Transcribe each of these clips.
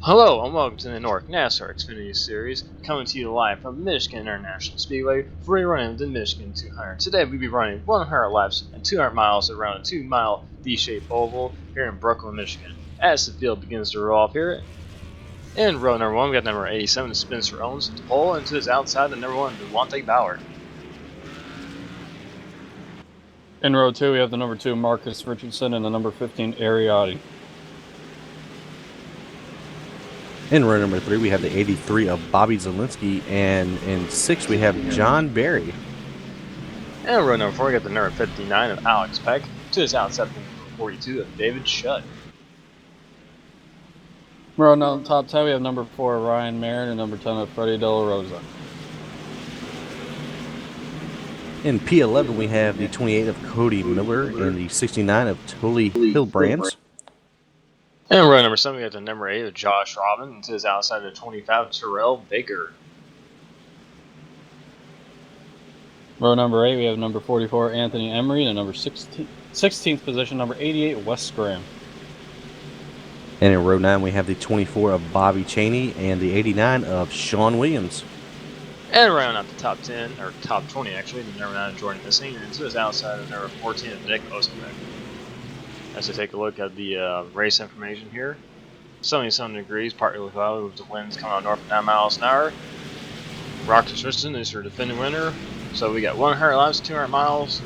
Hello and welcome to the NORC NASCAR Xfinity Series, coming to you live from Michigan International Speedway for a run in the Michigan 200. Today we'll be running 100 laps and 200 miles around a 2-mile D-shaped oval here in Brooklyn, Michigan. As the field begins to roll off here, in row number 1 we got number 87 Spencer Owens to pole, and to his outside the number 1 Dante Bower. In row 2 we have the number 2 Marcus Richardson and the number 15 Ariotti. In row number 3, we have the 83 of Bobby Zielinski, and in 6 we have John Barry. And in row number 4, we got the number 59 of Alex Peck, to his outside the number 42 of David Shutt. Row down top 10 we have number 4 Ryan Marin and number 10 of Freddie De La Rosa. In P11, we have the 28 of Cody Miller and the 69 of Tully Hillbrands. And row number 7, we got the number 8 of Josh Robin, and to his outside the 25 of Terrell Baker. Row number 8 we have number 44 Anthony Emery and the number 16th position number 88 Wes Graham. And in row 9, we have the 24 of Bobby Cheney and the 89 of Sean Williams. And round out the top 10, or top 20 actually, the number 9 of Jordan Missing, and to his outside the number 14 of Nick Osterbeck. As we take a look at the race information here, 77 degrees, partly cloudy with the winds coming out north of 9 miles an hour. Richardson is your defending winner. So we got 100 laps, 200 miles.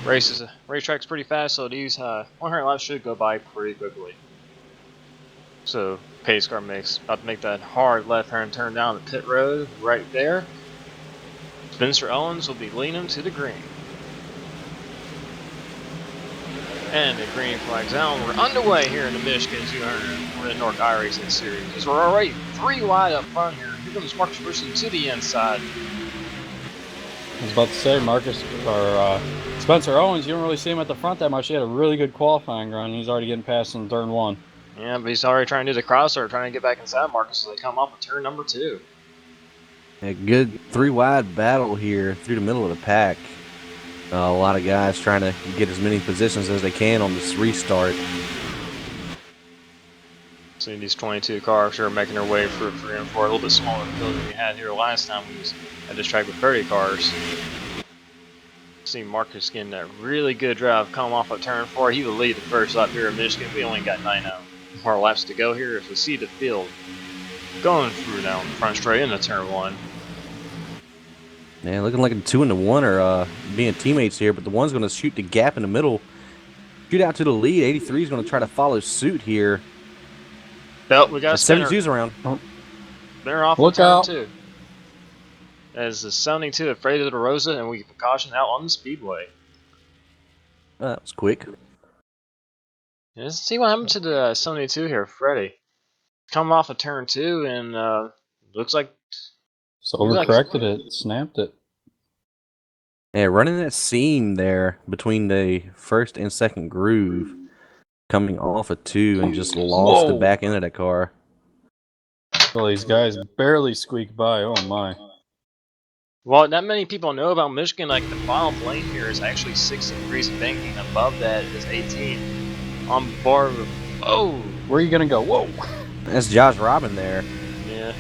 Racetrack's pretty fast, so these 100 laps should go by pretty quickly. So pace car about to make that hard left-hand turn down the pit road right there. Spencer Owens will be leaning to the green. And the green flag's out. We're underway here in the Michigan 200 for the NORC iRacing Series. As we're already 3 wide up front here. Here comes Marcus Richardson to the inside. I was about to say Spencer Owens, you don't really see him at the front that much. He had a really good qualifying run. He's already getting past in turn 1. Yeah, but he's already trying to do the crossover, trying to get back inside Marcus as they come off of turn number 2. A good 3-wide battle here through the middle of the pack. A lot of guys trying to get as many positions as they can on this restart. See these 22 cars are making their way for 3 and 4, a little bit smaller field than we had here last time we was at this track with 30 cars. See Marcus getting that really good drive come off of turn 4. He will lead the first lap here in Michigan. We only got 9 more laps to go here as we see the field going through now in the front straight into turn 1. Man, looking like the 2 and the 1 are being teammates here, but the 1's going to shoot the gap in the middle. Shoot out to the lead. 83 is going to try to follow suit here. Belt, we got 72's around. They're off on turn 2. As the 72 of Freddie De La Rosa, and we get the caution out on the speedway. That was quick. Let's see what happened to the 72 here, Freddie. Come off of turn 2, and looks like. So overcorrected it, snapped it. Yeah, running that seam there between the first and second groove, coming off of 2 and just lost the back end of that car. Well, these guys barely squeaked by. Oh my. Well, not many people know about Michigan. Like the bottom lane here is actually 60 degrees of banking. Above that is 18. On board. Oh, where are you gonna go? Whoa. That's Josh Robin there. Yeah.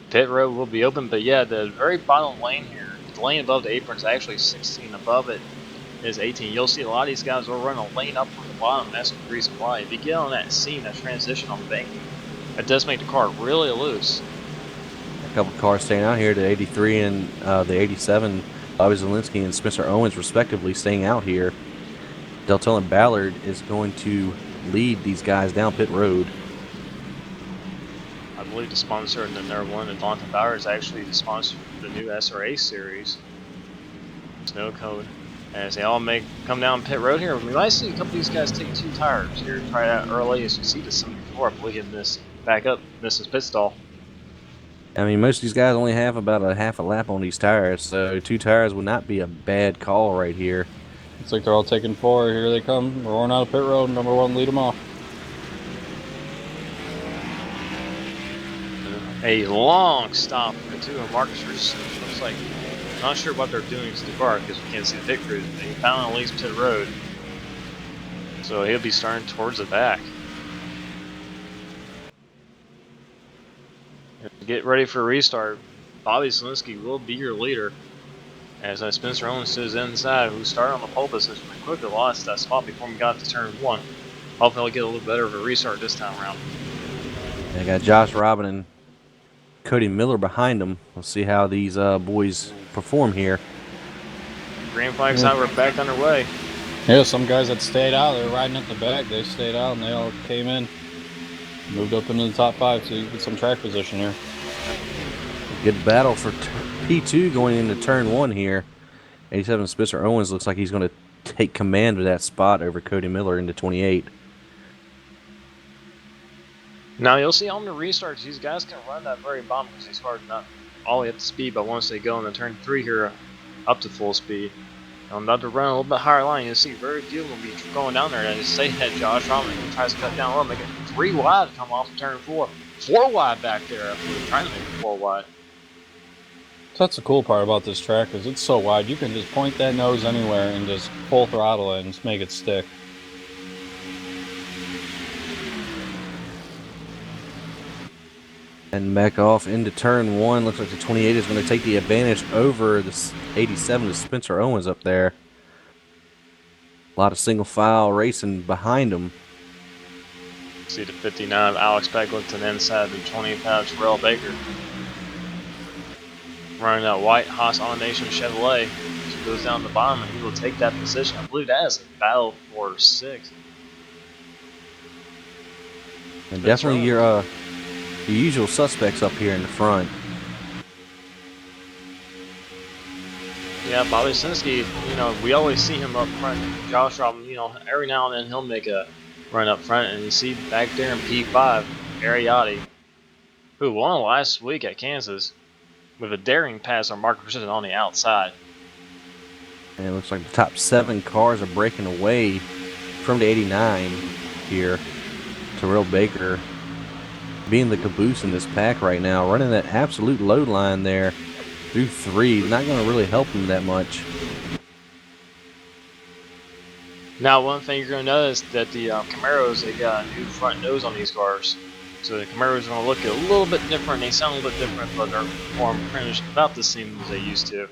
Pit road will be open, but yeah, the very bottom lane here, the lane above the apron is actually 16. Above it is 18. You'll see a lot of these guys will run a lane up from the bottom. That's the reason why. If you get on that seam, that transition on the banking, it does make the car really loose. A couple cars staying out here, the 83 and the 87, Bobby Zielinski and Spencer Owens respectively staying out here. Deltel and Ballard is going to lead these guys down pit road. I believe the sponsor in the number 1, Dante Bower, is actually the sponsor for the new SRA series. Snow code. As they all come down pit road here, we might see a couple of these guys take 2 tires here. Try it out early as you see the 74. I believe he misses pit stall. I mean, most of these guys only have about a half a lap on these tires, so 2 tires would not be a bad call right here. Looks like they're all taking 4. Here they come, roaring out of pit road. Number 1, lead them off. A long stop for the 2 of Marcus Richardson. Looks like, not sure what they're doing to the car because we can't see the pit crew. They finally leaves pit road. So he'll be starting towards the back. Get ready for a restart. Bobby Zielinski will be your leader. As Spencer Owens to his inside, who started on the pole position and quickly lost that spot before we got to turn 1. Hopefully he'll get a little better of a restart this time around. I got Josh Robin and Cody Miller behind him. We'll see how these boys perform here. Green flag side, we're back underway. Yeah, some guys that stayed out, they were riding at the back. They stayed out and they all came in. Moved up into the top 5 so you get some track position here. Good battle for P2 going into turn 1 here. 87 Spencer Owens looks like he's going to take command of that spot over Cody Miller into 28. Now you'll see on the restarts, these guys can run that very bottom because these cars not all the way up to speed, but once they go into turn 3 here, up to full speed. I'm about to run a little bit higher line. You'll see very few will be going down there. And say that Josh Robin tries to cut down a little, make it 3 wide to come off of turn 4. 4 wide back there after trying to make it 4 wide. So that's the cool part about this track is it's so wide. You can just point that nose anywhere and just full throttle it and just make it stick. And back off into turn 1. Looks like the 28 is going to take the advantage over the 87 of Spencer Owens up there. A lot of single file racing behind him. See the 59 of Alex Pegleton inside the 25 Terrell Baker. Running that white Haas Automation Chevrolet. He goes down the bottom and he will take that position. I believe that is a battle for 6. And definitely your usual suspects up here in the front. Yeah, Bobby Zielinski, we always see him up front. Josh Robin, every now and then he'll make a run up front, and you see back there in P5, Ariotti, who won last week at Kansas with a daring pass on Mark Richardson on the outside. And it looks like the top 7 cars are breaking away from the 89 here. Terrell Baker being the caboose in this pack right now, running that absolute load line there through 3. Not going to really help him that much. Now, one thing you're going to notice that the Camaros, they got a new front nose on these cars. So the Camaros are going to look a little bit different. They sound a little bit different, but they're form finished about the same as they used to.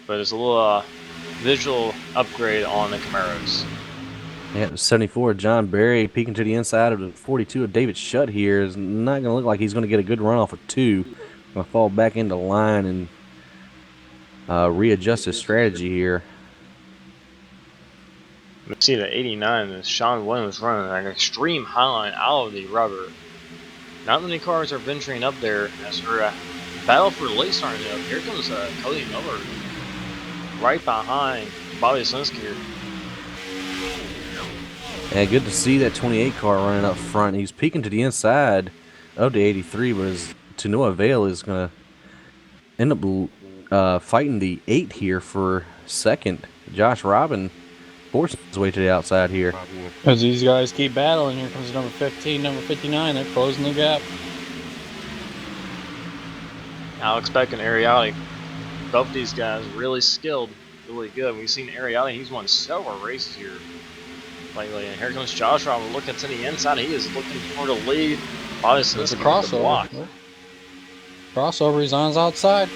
But it's a little visual upgrade on the Camaros. Yeah, the 74 John Berry peeking to the inside of the 42 of David Shutt here is not going to look like he's going to get a good run off of 2. Going to fall back into line and readjust his strategy here. You see the 89 is Sean Williams running an extreme high line out of the rubber. Not many cars are venturing up there as her battle for the late starting up. Here comes Cody Miller right behind Bobby Zielinski here. Yeah, good to see that 28 car running up front. He's peeking to the inside of the 83, but to no avail is going to end up fighting the 8 here for second. Josh Robin forcing his way to the outside here. As these guys keep battling, here comes number 15, number 59. They're closing the gap. Alex Beck and Ariotti. Both these guys really skilled, really good. We've seen Ariotti, he's won several races here lately. And here comes Josh Robin looking to the inside. He is looking for the lead. Obviously, It's a crossover. Crossover, he's on his outside.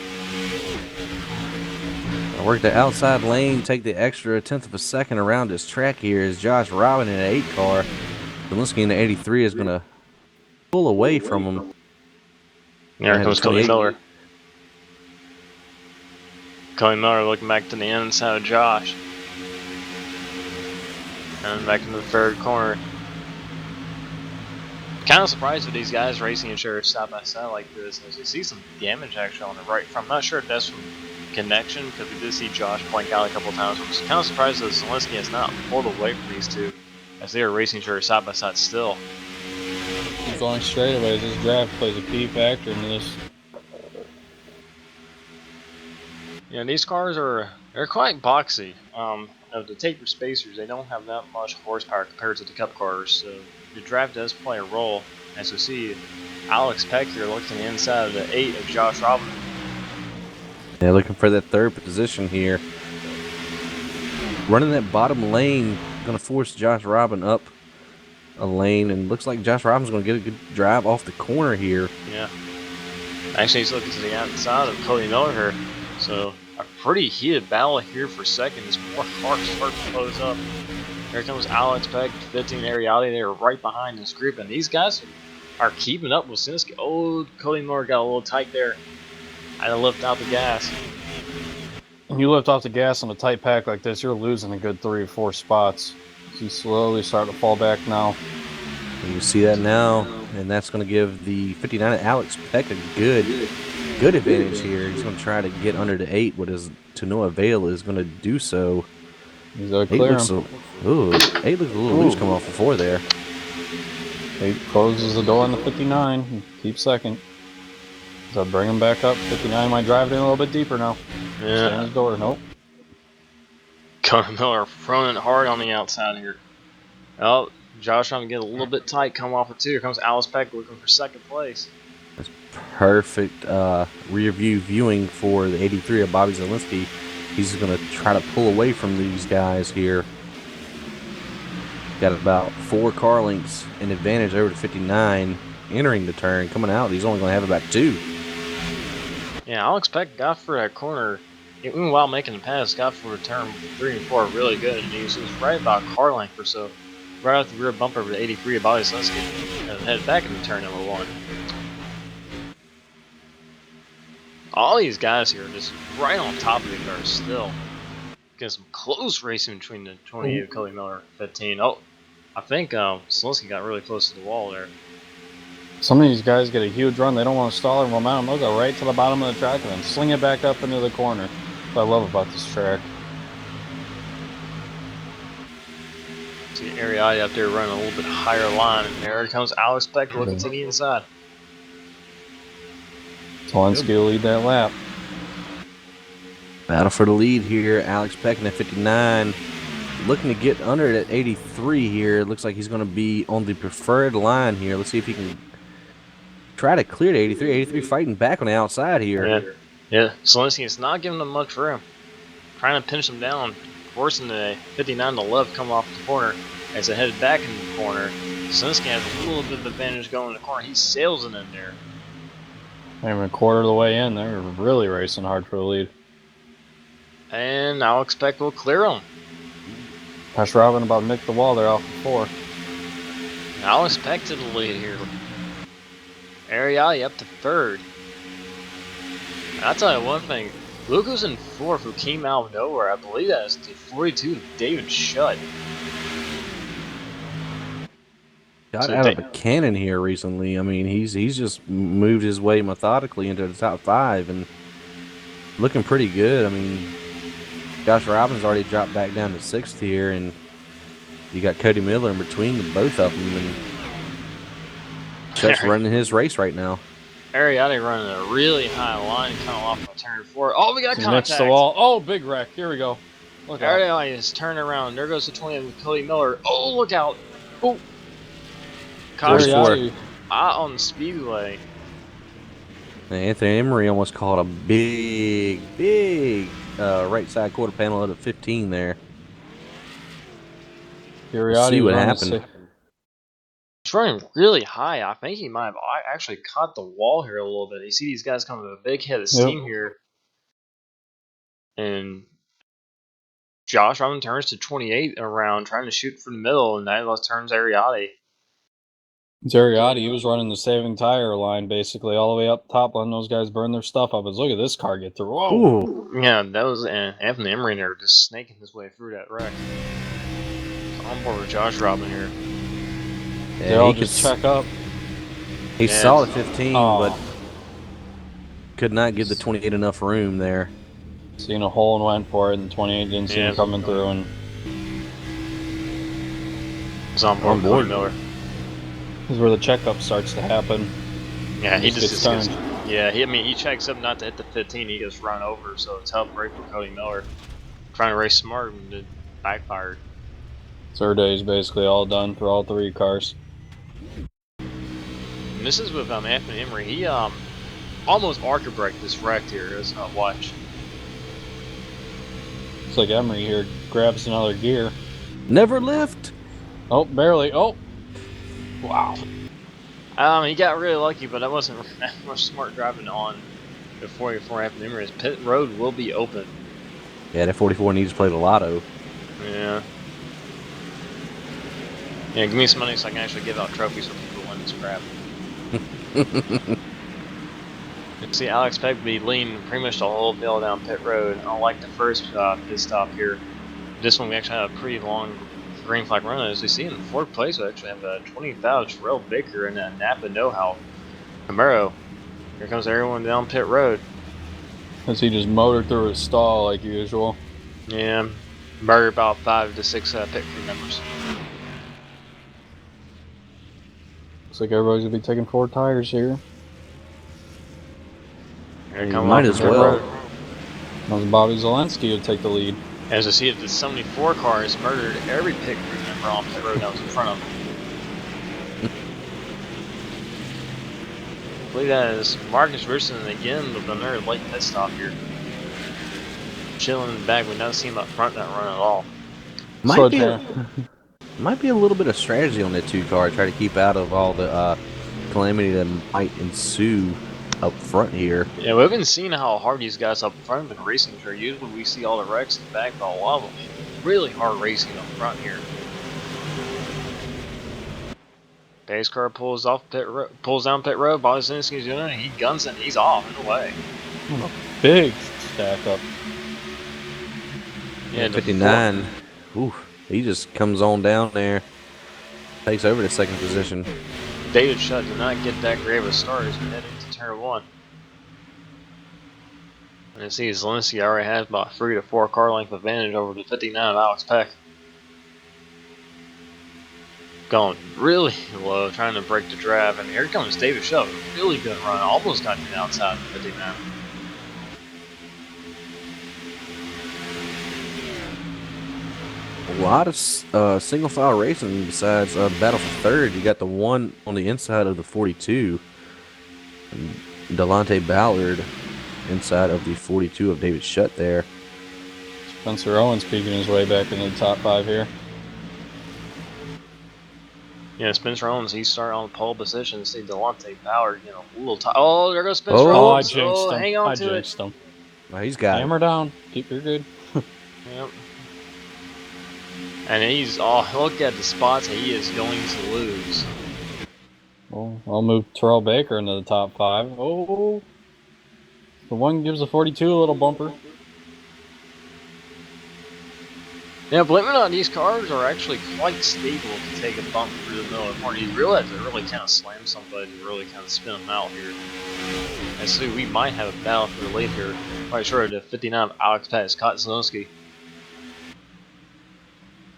Work the outside lane, take the extra 1/10 of a second around this track here as Josh Robin in an 8 car. Zielinski in the 83 is going to pull away from him. Here comes Cody Miller. Cody Miller looking back to the inside of Josh. And back into the 3rd corner. Kind of surprised with these guys racing and sure side by side like this. As you see some damage actually on the right front. I'm not sure if that's from connection because we did see Josh blank out a couple times. I'm just kind of surprised that Zielinski has not pulled away from these two as they are racing sure side by side still. He's going straightaways. This draft plays a key factor in this. Yeah, these cars they're quite boxy. Of the taper spacers, they don't have that much horsepower compared to the Cup cars, so the draft does play a role. As we see, Alex Peck here looking inside of the 8 of Josh Robin. Yeah, looking for that 3rd position here. Running that bottom lane going to force Josh Robin up a lane, and looks like Josh Robin's going to get a good drive off the corner here. Yeah. Actually, he's looking to the outside of Cody Miller here. So a pretty heated battle here for seconds. More cars start to close up. Here comes Alex Peck, 15 Ariati. They're right behind this group, and these guys are keeping up with Sinski. Oh, Cody Miller got a little tight there. I had to lift out the gas. When you lift off the gas on a tight pack like this, you're losing a good 3 or 4 spots. He's slowly starting to fall back now. And you see that now, and that's going to give the 59 Alex Peck a good advantage here. He's going to try to get under the 8, but is to no avail. Is going to do so. He's going to clear him. 8 looks a little loose coming off the 4 there. 8 closes the door on the 59 and keeps second. So bring him back up. 59 might drive it in a little bit deeper now. Yeah. Stay on his door. Nope. Cody Miller throwing it hard on the outside here. Oh, Josh trying to get a little bit tight, come off of 2. Here comes Alex Peck looking for second place. That's perfect rear view viewing for the 83 of Bobby Zielinski. He's going to try to pull away from these guys here. Got about 4 car lengths in advantage over to 59 entering the turn. Coming out, he's only going to have about 2. Yeah, Alex Peck got for that corner, even while making the pass, got for turn 3 and 4 really good. And he was right about a car length or so, right off the rear bumper of the 83 of Bobby Zielinski, and headed back into turn number 1. All these guys here are just right on top of each other still. Getting some close racing between the 28 of Cody Miller, 15. Oh, I think Zielinski got really close to the wall there. Some of these guys get a huge run. They don't want to stall their momentum. They'll go right to the bottom of the track and then sling it back up into the corner. That's what I love about this track. See Ariati up there running a little bit higher line, and there comes Alex Peck looking to the inside. Zielinski will lead that lap. Battle for the lead here. Alex Peck in at 59. Looking to get under it at 83 here. Looks like he's going to be on the preferred line here. Let's see if he can try to clear to 83. 83 fighting back on the outside here. Yeah. Zielinski is not giving them much room. Trying to pinch them down, forcing the 59 to left come off the corner as they headed back in the corner. Zielinski has a little bit of advantage going in the corner. He's sailing in there. Not even a quarter of the way in. They're really racing hard for the lead. And Alex Peck will clear him. Josh Robin about nicked the wall there off the 4. Alex Peck to the lead here. Ariati up to 3rd. I'll tell you one thing. Luke was in 4th, who came out of nowhere. I believe that is the 42 of David Shutt. Got out of a cannon here recently. I mean, he's just moved his way methodically into the top 5 and looking pretty good. I mean, Josh Robin's already dropped back down to 6th here, and you got Cody Miller in between the both of them, and Chet's running his race right now. Ariati running a really high line, kind of off of turn 4. Oh, we got contact. Next the wall. Oh, big wreck. Here we go. Look out. Ariati is turning around. There goes the 20 with Cody Miller. Oh, look out. Oh. Ariati on the speedway. Anthony Emery almost caught a big right side quarter panel out of 15 there. Ariati see what happened. He's running really high. I think he might have actually caught the wall here a little bit. You see these guys coming with a big head of steam here. And Josh Robin turns to 28 around, trying to shoot from the middle, and that turns Ariati. Ariati, he was running the saving tire line basically all the way up top, letting those guys burn their stuff up. But look at this car get through. Whoa! Ooh. Yeah, that was Anthony Emery there just snaking his way through that wreck. On board with Josh Robin here. They all just check up. He saw the 15, Oh. but could not give the 28 enough room there. Seen a hole and went for it, and 28 didn't see him coming through. And he's on board with Cody Miller. this is where the checkup starts to happen. Yeah, he just gets turned. Yeah, he checks up not to hit the 15. He gets run over, so it's tough break for Cody Miller. Trying to race smart and it backfired. Third day is basically all done for all 3 cars. And this is with Anthony Emery. He almost arc braked this wreck here. As watch. It's like Emery here grabs another gear. Never lift. Oh, barely. Oh, wow. He got really lucky, but that wasn't that much smart driving on the 44 half numerous. Pit road will be open. Yeah, that 44 needs to play the lotto. Yeah. Yeah, give me some money so I can actually give out trophies for people win this crap. You see, Alex Peck be leading pretty much the whole bill down pit road. Unlike the first pit stop here, this one we actually have a pretty long green flag run. As we see in fourth place, we actually have a 20,000 Terrell Baker and a Napa Know-How Camaro. Here comes everyone down pit road. As he just motored through his stall like usual. Yeah, murdered about 5 to 6 pit crew members. Looks like everybody's gonna be taking 4 tires here. Here You come might off as pit well. road. That was Bobby Zelensky to take the lead. As I see it, the 74 car has murdered every pit crew member on pit road that was in front of him. I believe that is Marcus Richardson again with another late pit stop here. Chilling in the back, we don't see him up front that run at all. Might be a little bit of strategy on that 2 car. Try to keep out of all the calamity that might ensue up front here. Yeah, we haven't seen how hard these guys up front have been racing here. Usually we see all the wrecks in the back, but a lot of them really hard racing up front here. Dave's car pulls down pit road. Bobby Zelensky's doing it. He guns it. And he's off in the way. Big stack up. Yeah, 59. Ooh, he just comes on down there. Takes over the 2nd position. David Shutt did not get that great of a start as we head into turn 1. And you see Zelensky already has about 3 to 4 car length advantage over the 59 of Alex Peck. Going really low, trying to break the drive, and here comes David Shutt. Really good run, almost got to the outside of the 59. A lot of single file racing besides battle for 3rd. You got the one on the inside of the 42. Dante Ballard inside of the 42 of David Shutt there. Spencer Owens peeking his way back into the top 5 here. Yeah, Spencer Owens, he started on the pole position. See Dante Bower, a little tight. Oh, there goes Spencer Oh, I Owens. jinxed him. Hang on I to it. jinxed him. Well, he's got Hammer down. Keep your good. Yep. And he's, look at the spots he is going to lose. Well, I'll move Terrell Baker into the top 5. Oh, the one gives the 42 a little bumper. Yeah, believe it or not, these cars are actually quite stable to take a bump through the middle of the corner. You realize they really kind of slam somebody to really kind of spin them out here. And so we might have a battle for the lead here. Quite sure the 59 of Alex Peck has caught Zelensky.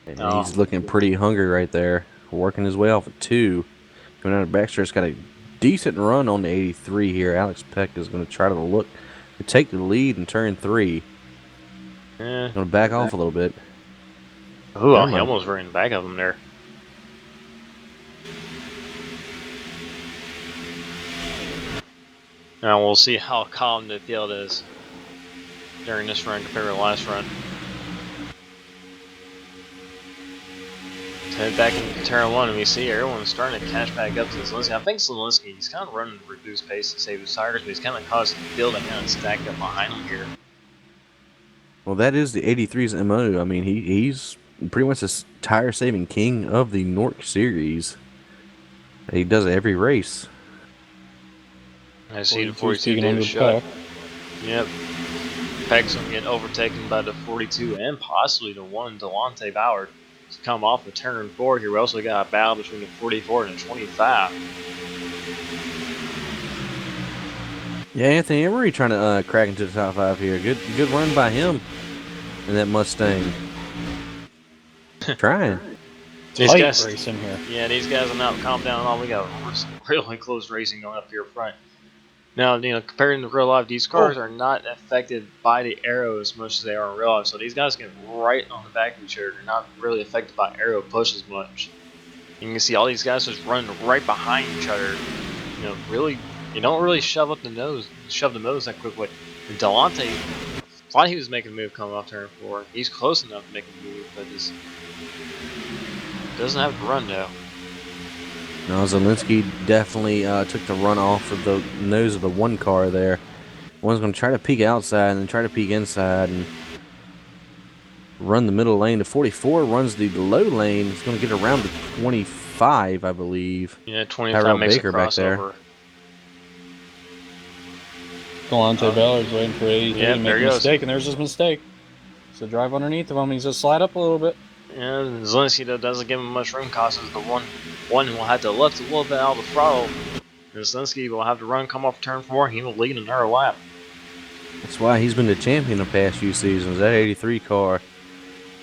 And he's looking pretty hungry right there. Working his way off at 2. Going out of backstretch, got a decent run on the 83 here. Alex Peck is going to try to take the lead in turn 3. Yeah. Going to back off a little bit. Ooh, he almost ran the back of him there. Now we'll see how calm the field is during this run compared to the last run. Let's head back into turn 1 and we see everyone's starting to catch back up to Zelensky. I think Zelensky, he's kind of running at reduced pace to save his tires, but he's kind of caused the field to kind of stack up behind him here. Well, that is the 83's MO. I mean, he's pretty much the tire-saving king of the NORC series. He does it every race. I see the 42 David Shutt. Yep. Peck's going to get overtaken by the 42 and possibly the 1 Dante Bower to come off of turn 4 here. We also got a battle between the 44 and the 25. Yeah, Anthony Emery trying to crack into the top 5 here. Good run by him in that Mustang. Trying. These guys racing here. Yeah, these guys are not calm down at all. We got really close racing going up here front. Now, comparing to real life, these cars are not affected by the arrow as much as they are in real life. So these guys get right on the back of each other. They're not really affected by arrow push as much. You can see all these guys just run right behind each other. You don't really shove the nose that quickly. And Delonte, thought he was making a move coming off turn 4. He's close enough to make a move, but just Doesn't have to run though. No, Zielinski definitely took the run off of the nose of the one car there. One's going to try to peek outside and then try to peek inside and run the middle lane. The 44 runs the low lane. It's going to get around the 25, I believe. Yeah, 25 Tyrell makes Baker a back there. crossover. Dante Bower's waiting for 83 Yeah, to there make he a goes. mistake, and there's his mistake. So drive underneath of him. He's just slide up a little bit. Yeah, Zielinski though doesn't give him much room, causes the one will have to lift a little bit out of the throttle. And Zielinski will have to run, come off turn 4, he will lead another lap. That's why he's been the champion the past few seasons. That 83 car,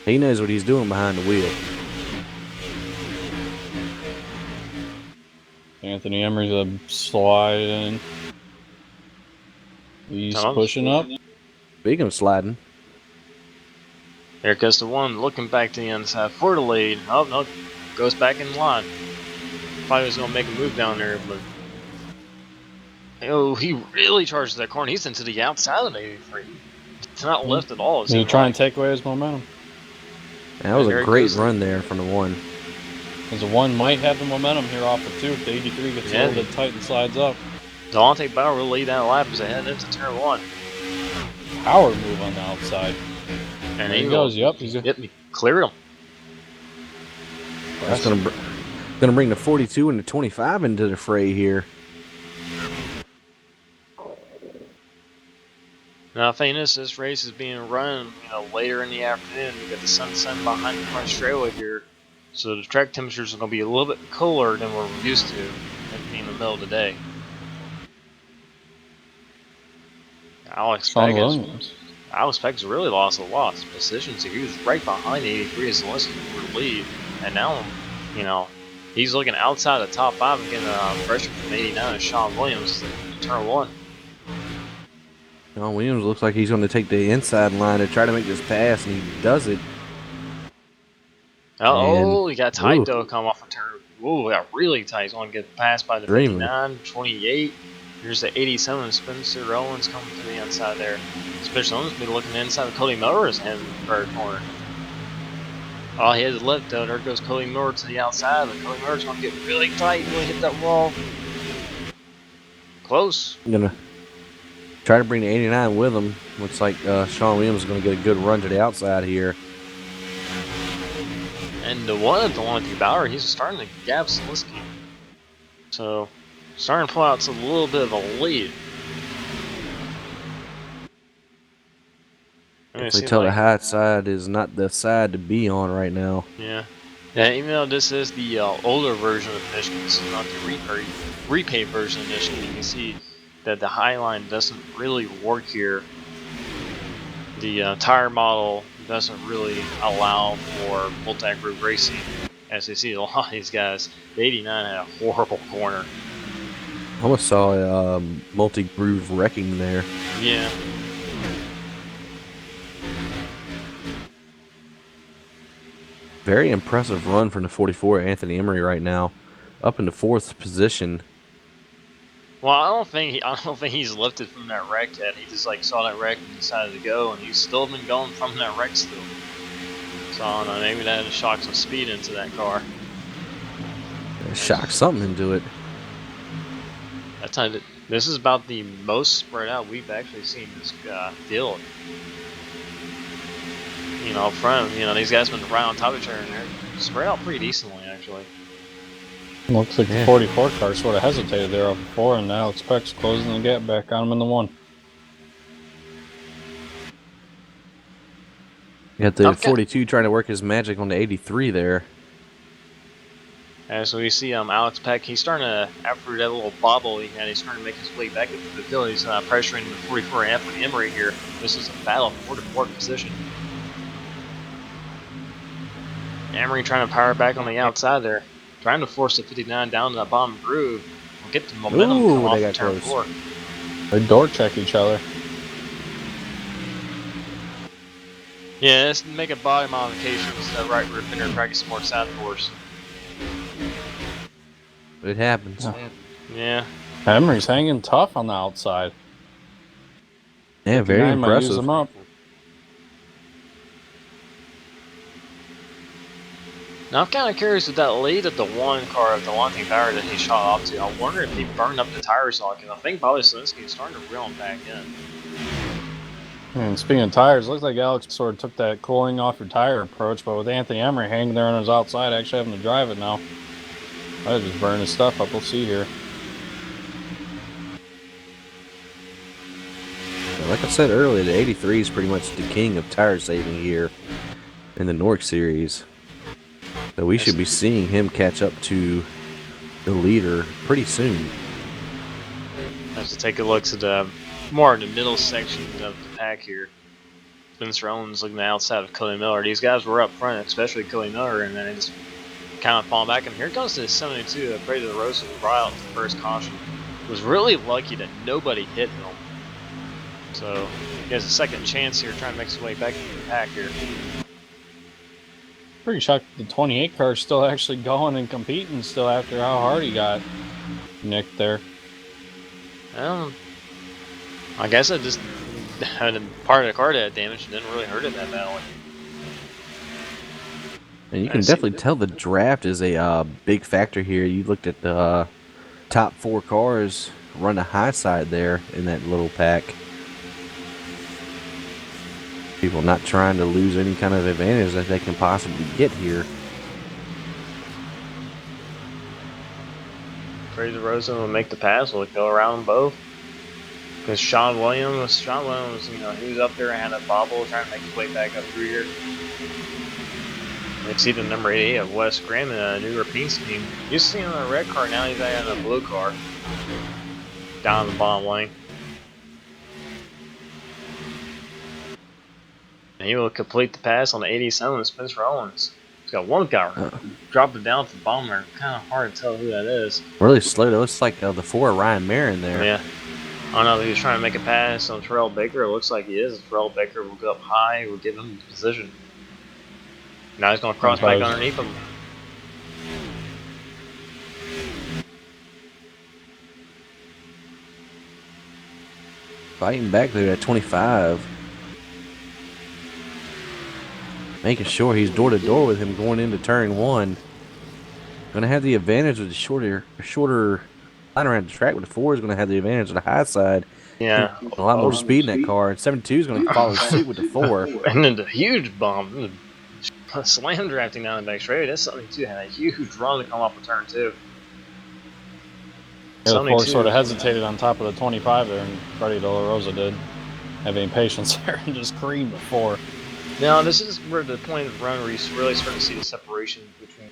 he knows what he's doing behind the wheel. Anthony Emery's a slide in. He's pushing up. Speaking of sliding, There goes the one looking back to the inside for the lead. Oh, no, goes back in line. Probably was going to make a move down there, but. Oh, he really charges that corner. He's into the outside of the 83. It's not lift at all. He's trying to take away his momentum. that was a great run there from the one. Because the one might have the momentum here off of 2 if the 83 gets a little bit tight and slides up. Dante Bower will lead that lap as they head into turn 1. Power move on the outside. And there he goes. Yep, he's hit me. Clear him. That's going to bring the 42 and the 25 into the fray here. Now, thing is, this race is being run, later in the afternoon. You got the sun setting behind the front straightaway here, so the track temperatures are going to be a little bit cooler than we're used to, it being in the middle of the day. Alex Peck's really lost a lot of positions. He was right behind 83 as the lead, and now, he's looking outside the top 5 and getting pressure from 89 and Sean Williams in turn 1. John Williams looks like he's going to take the inside line to try to make this pass, and he does it. Oh, he got tight though, come off a turn. Ooh, got really tight. He's going to get passed by the 59, 28. Here's the 87, Spencer Owens coming to the inside there. Spencer Owens be looking inside of Cody Miller's in the third corner. Oh, he has a lift though. There goes Cody Miller to the outside, but Cody Miller's going to get really tight and really hit that wall. Close. I'm going to try to bring the 89 with him. Looks like Sean Williams is going to get a good run to the outside here. And the one at Dante Bower, he's starting to gap Zielinski. So, starting to pull out a little bit of a lead. They tell the high side is not the side to be on right now. Yeah. Yeah, even though this is the older version of Michigan, this is not the repay version of Michigan, you can see that the high line doesn't really work here. The tire model doesn't really allow for multi-groove racing. As you see, a lot of these guys, the 89 had a horrible corner. Almost saw a multi-groove wrecking there. Yeah. Very impressive run from the 44 Anthony Emery right now, up in the 4th position. Well, I don't think he's lifted from that wreck yet. He just saw that wreck and decided to go, and he's still been going from that wreck still. So I don't know, maybe that shocked some speed into that car. Shocked something into it. That time, this is about the most spread out we've actually seen this field. Up front, these guys been right on top of each other, and they're spread out pretty decently actually. Looks like the 44 car sort of hesitated there off before, and now Specs closing the gap back on him in the 1. You got the 42 trying to work his magic on the 83 there. And so we see Alex Peck, he's starting to, after that little bobble he had, he's starting to make his way back into the field. He's pressuring the 44 Anthony Emery here. This is a battle for the 4th position. Emery trying to power back on the outside there. Trying to force the 59 down to the bottom groove. We'll get the momentum come off the turn 4. They door check each other. Yeah, let's make a body modification to the right rear fender, practice more side force. It happens. Yeah. Emery's hanging tough on the outside. Yeah, very impressive. Use him up. Now I'm kind of curious with that lead of the one car of Dante Bower that he shot off to. I wonder if he burned up the tires on, because I think Bobby Slinsky is starting to reel him back in. And speaking of tires, looks like Alex sort of took that cooling off your tire approach, but with Anthony Emery hanging there on his outside, actually having to drive it now. I just burn his stuff up. We'll see here. Like I said earlier, the 83 is pretty much the king of tire saving here in the NORC series. So we should be seeing him catch up to the leader pretty soon. Let's just take a look at the more in the middle section of the pack here. Spencer Owens looking outside of Cody Miller. These guys were up front, especially Cody Miller, and then they just kind of falling back. And here comes the 72, Brady de Rosa, right out to the first caution. Was really lucky that nobody hit him. So he has a second chance here, trying to make his way back into the pack here. Pretty shocked the 28 car is still actually going and competing still after how hard he got nicked there. I guess I just had a part of the car that damaged. Didn't really hurt it that badly. And you can definitely tell the draft is a big factor here. You looked at the top 4 cars run the high side there in that little pack. People not trying to lose any kind of advantage that they can possibly get here. Brady de Rosa will make the pass. Will it go around them both? Because Sean Williams, you know, he was up there and had a bobble trying to make his way back up through here. You see the number 88 of Wes Graham in a new European team. You see him in a red car, now he's back in a blue car. Down the bottom lane. And he will complete the pass on the 87 with Spencer Owens. He's got one guy drop it down to the bottom there. Kind of hard to tell who that is. Really slow. It looks like the 4 Ryan Marin there. Yeah. I don't know if he was trying to make a pass on Terrell Baker. It looks like he is. Terrell Baker will go up high. Will give him the position. Now he's going to cross back underneath him. Fighting back there at 25. Making sure he's door to door with him going into turn 1. Going to have the advantage of the shorter line around the track, but the 4 is going to have the advantage of the high side. Yeah. A lot more speed in that car. And 72 is going to follow suit with the 4. And then the huge bump. Slam drafting down the back straight. That 72 had a huge run to come off of turn 2. Yeah, the 4 sort of hesitated on top of the 25 there, and Brady de La Rosa did have any patience there and just creamed the 4. Now, this is where the point of the run where you really start to see the separation between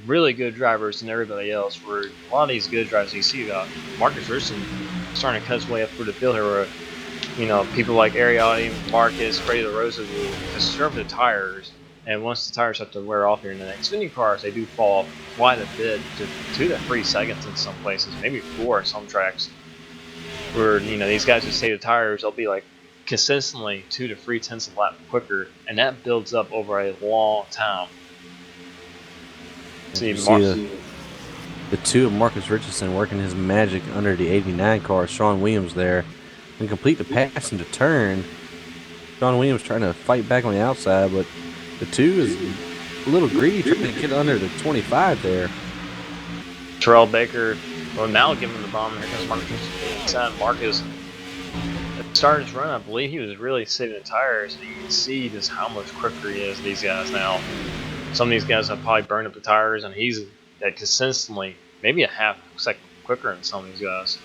really good drivers and everybody else. Where a lot of these good drivers you see about Marcus Richardson starting to cut his way up through the field here, where you know people like Ariotti, Marcus, Brady de Rosa will conserve the tires, and once the tires start to wear off here in the next Xfinity cars, they do fall off quite a bit to 2 to 3 seconds in some places, maybe 4 on some tracks. Where you know these guys who save the tires, they'll be like consistently 2 to 3 tenths of a lap quicker, and that builds up over a long time. See the 2 of Marcus Richardson working his magic under the 89 car, Sean Williams there, and complete the pass into turn. Sean Williams trying to fight back on the outside, but the 2 is a little greedy trying to get under the 25 there. Terrell Baker, well now giving him the bomb. Here comes Marcus inside. Marcus started his run, I believe he was really saving the tires, and you can see just how much quicker he is, these guys now. Some of these guys have probably burned up the tires, and he's consistently maybe a half second quicker than some of these guys.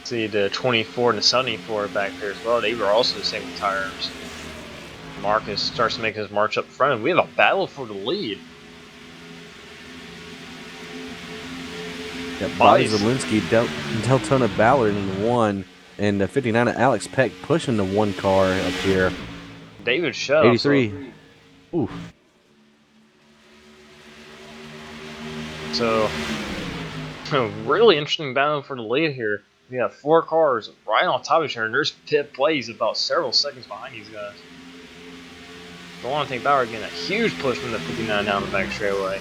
See the 24 and the 74 back there as well. They were also saving the tires. Marcus starts to make his march up front, and we have a battle for the lead. Yeah, Bobby Zielinski, Deltona Ballard in the 1, and the 59 of Alex Peck pushing the 1 car up here. David Shutt. 83. Ooh. So, really interesting battle for the lead here. We have 4 cars right on top of each other, and there's pit plays about several seconds behind these guys. Dante Bower getting a huge push from the 59 down the back straightaway.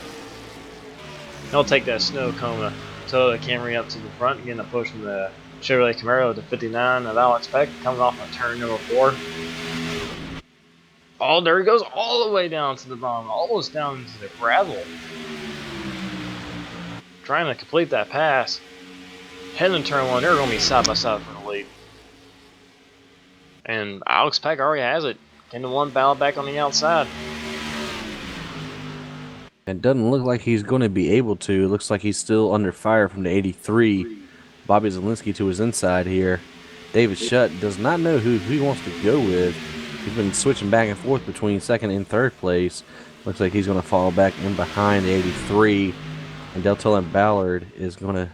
He'll take that snow cone, tow the Camry up to the front, getting a push from the Chevrolet Camaro to 59 of Alex Peck, coming off on turn number 4. Oh, there he goes all the way down to the bottom, almost down into the gravel. Trying to complete that pass. Heading to turn one, they're going to be side by side for the lead. And Alex Peck already has it. 10-1 battle back on the outside. It doesn't look like he's going to be able to. It looks like he's still under fire from the 83. Bobby Zielinski to his inside here. David Shutt does not know who he wants to go with. He's been switching back and forth between second and third place. Looks like he's going to fall back in behind the 83. And Dante Bower is going to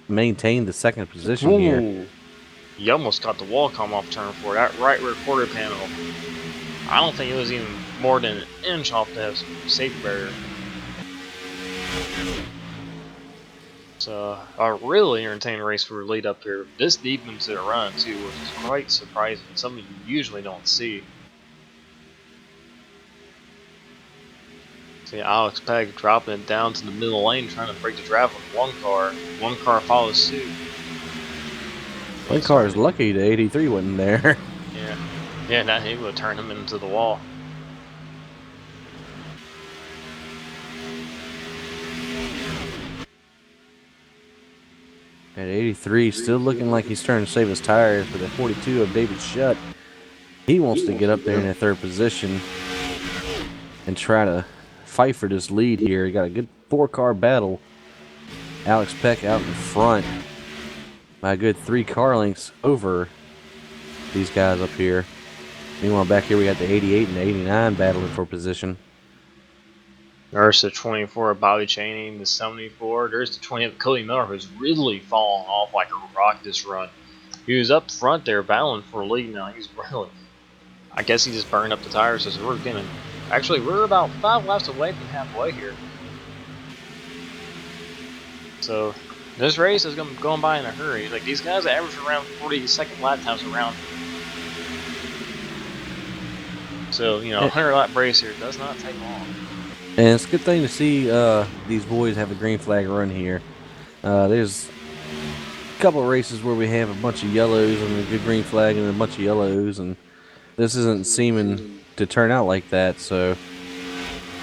maintain the second position here. He almost got the wall come off turn 4. That right rear quarter panel. I don't think it was even more than an inch off the safety barrier. So a really entertaining race for a lead up here. This deep into the run too, which is quite surprising. Something you usually don't see. See Alex Pegg dropping it down to the middle lane, trying to break the draft with one car. One car follows suit. One car is lucky the 83 wasn't there. Yeah, that he would turn him into the wall. At 83, still looking like he's trying to save his tires, but at 42 of David Shutt, he wants to get up there in that third position and try to fight for this lead here. He got a good 4-car battle. Alex Peck out in front by a good 3 car lengths over these guys up here. Meanwhile, back here we got the 88 and the 89 battling for position. There's the 24 of Bobby Chaney, the 74. There's the 20 of Cody Miller, who's really fallen off like a rock this run. He was up front there battling for a lead now. He's really, I guess he just burned up the tires as we're getting. Actually, we're about 5 laps away from halfway here. So this race is going by in a hurry. Like these guys average around 40-second lap times around. So, you know, 100 lap race here does not take long. And it's a good thing to see these boys have a green flag run here. There's a couple of races where we have a bunch of yellows and a good green flag and a bunch of yellows, and this isn't seeming to turn out like that. So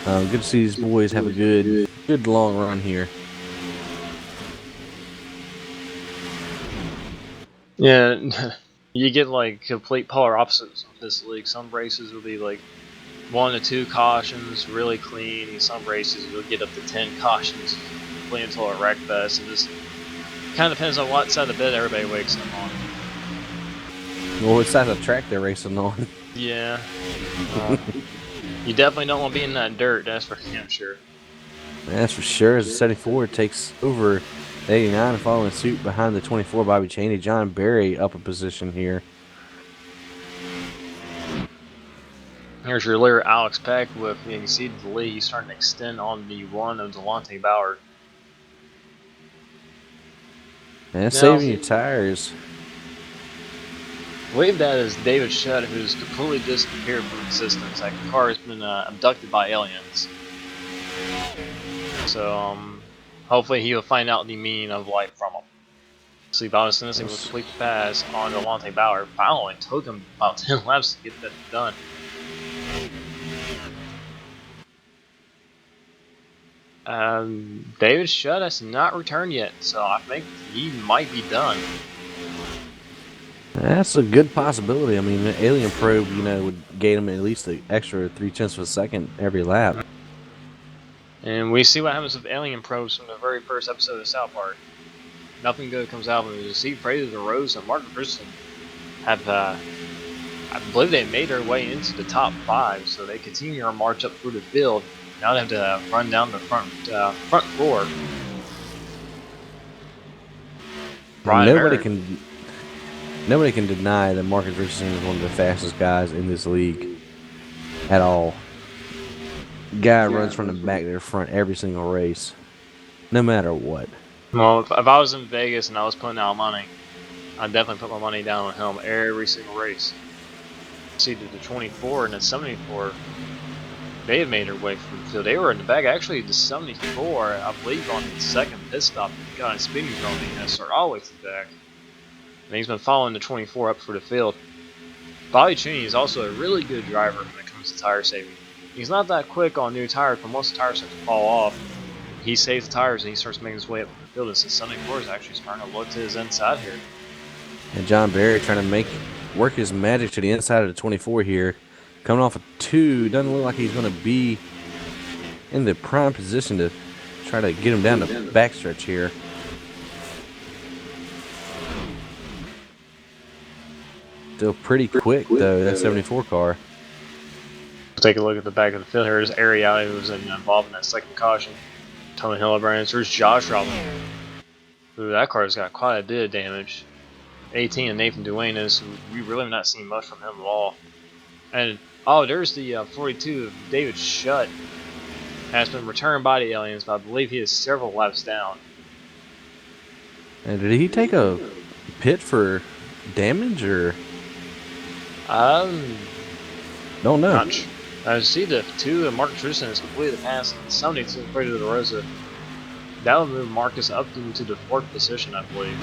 good to see these boys have a good long run here. Yeah, you get like complete polar opposites of this league. Some races will be like 1 to 2 cautions, really clean. Some races you'll get up to 10 cautions, clean until a wreck fest. And this kind of depends on what side of the bed everybody wakes up on. Well, what side of the track they're racing on? Yeah. You definitely don't want to be in that dirt, that's for damn sure. That's for sure. As the 74 takes over the 89 and following suit behind the 24 Bobby Chaney. John Berry up a position here. Here's your leader, Alex Peck, with, you can see the lead. He's starting to extend on the 1 of Dante Bower. And saving your tires. I believe that is David Shutt, who's completely disappeared from existence. That car has been abducted by aliens. So, hopefully he will find out the meaning of life from him. See, Bobby Zielinski will complete the pass on Dante Bower. Finally, it took him about 10 laps to get that done. David Shutt has not returned yet, so I think he might be done. That's a good possibility. I mean, the alien probe, you know, would gain him at least an extra 0.3 of a second every lap. And we see what happens with alien probes from the very first episode of South Park. Nothing good comes out of it. You see Fraser DeRose and Mark Richardson have, I believe they made their way into the top 5, so they continue their march up through the field. Now they have to run down the front floor. Nobody can deny that Marcus Richardson is one of the fastest guys in this league at all. Guy runs from the back to the front every single race, no matter what. Well, if I was in Vegas and I was putting out money, I'd definitely put my money down on him every single race. See, the 24 and the 74, they had made their way through the field. They were in the back. Actually, the 74, I believe, on the second pit stop, got a speeding penalty and started all the way to the back. And he's been following the 24 up for the field. Bobby Cheney is also a really good driver when it comes to tire saving. He's not that quick on new tires, but once the tires start to fall off, he saves the tires and he starts making his way up the field. This is Sunday Core is actually starting to look to his inside here. And John Barry trying to work his magic to the inside of the 24 here. Coming off a 2, doesn't look like he's going to be in the prime position to try to get him down the backstretch here. Still pretty quick though, that 74 car. Take a look at the back of the field here. There's Ariali, who was involved in that second caution. Tony Hillebrands. There's Josh Robinson. Ooh, that car's got quite a bit of damage. 18 and Nathan Duenas, who we really have not seen much from him at all. And oh, there's the 42 of David Shutt. Has been returned by the aliens, but I believe he is several laps down. And did he take a pit for damage or? Don't know. Not sure. I see the 2 of Mark Richardson has completed the pass. Somebody to Fredo de Rosa. That would move Marcus up into the 4th position, I believe.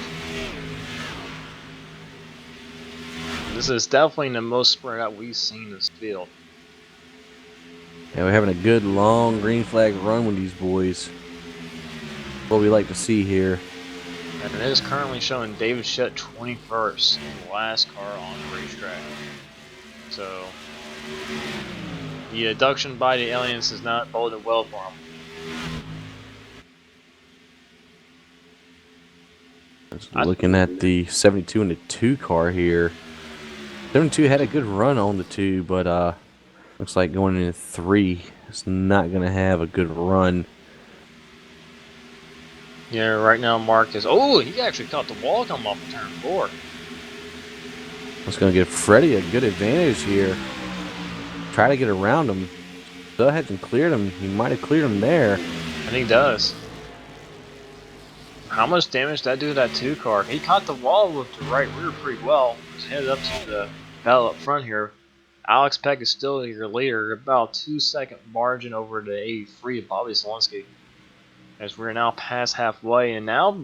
This is definitely the most spread out we've seen in this field. Yeah, we're having a good long green flag run with these boys. What we like to see here. And it is currently showing David Shutt 21st, the last car on the racetrack. So the abduction by the aliens is not boding well for him. Looking at the 72 and the 2 car here. 72 had a good run on the 2, but looks like going into 3 is not going to have a good run. Yeah, right now Mark is. Oh, he actually caught the wall coming off of turn 4. That's going to give Freddie a good advantage here. Try to get around him. Still hasn't cleared him. He might have cleared him there. And he does. How much damage did that do to that 2 car? He caught the wall with the right rear pretty well. Just headed up to the battle up front here. Alex Peck is still your leader, about 2-second margin over the 83 of Bobby Zelensky. As we're now past halfway, and now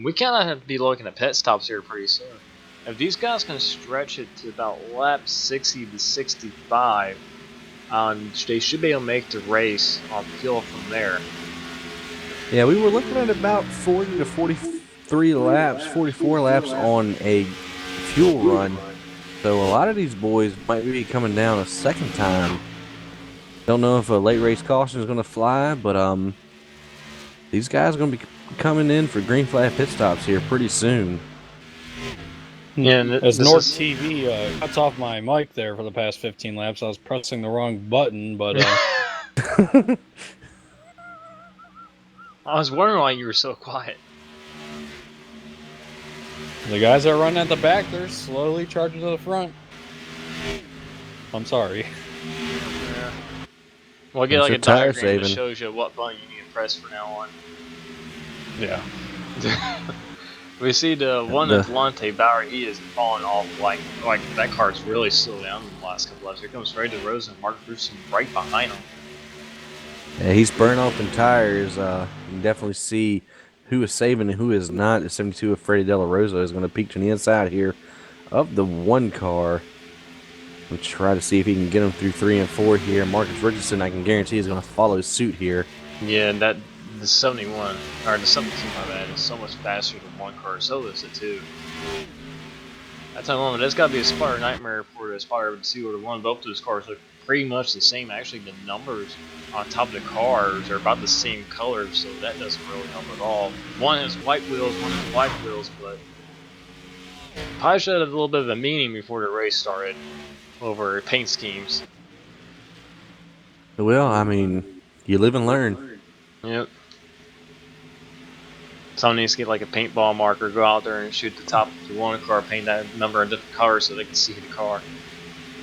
we kind of have to be looking at pit stops here pretty soon. If these guys can stretch it to about lap 60 to 65, they should be able to make the race on field from there. Yeah, we were looking at about 40 to 43 laps, 44 laps on a fuel run. So a lot of these boys might be coming down a second time. Don't know if a late race caution is going to fly, but these guys are going to be coming in for green flag pit stops here pretty soon. Yeah, as NORC TV cuts off my mic there for the past 15 laps, I was pressing the wrong button, but I was wondering why you were so quiet. the guys that are running at the back, they're slowly charging to the front. I'm sorry. Yeah. We'll get like a diagram that shows you what button you need to press from now on. Yeah. We see the one of Dante Bower, he is falling off like that car's really slowed down in the last couple laps. Here comes Fredo de Rosa and Mark Richardson right behind him. Yeah, he's burning off them tires. You can definitely see who is saving and who is not. The 72 of Freddie De La Rosa is going to peek to the inside here of the 1 car. We'll try to see if he can get him through 3 and 4 here. Marcus Richardson, I can guarantee, is going to follow suit here. Yeah, the 71, or the 72, my bad, is so much faster than 1 car. So is the 2. That's how long. That's got to be a spotter nightmare for the spotter 2 or the 1. Both of those cars look pretty much the same. Actually, the numbers on top of the cars are about the same color, so that doesn't really help at all. One has white wheels, one has black wheels, but probably should have a little bit of a meeting before the race started over paint schemes. Well, I mean, you live and learn. Yep. Someone needs to get like a paintball marker, go out there and shoot the top of the 1 car, paint that number in different colors so they can see the car.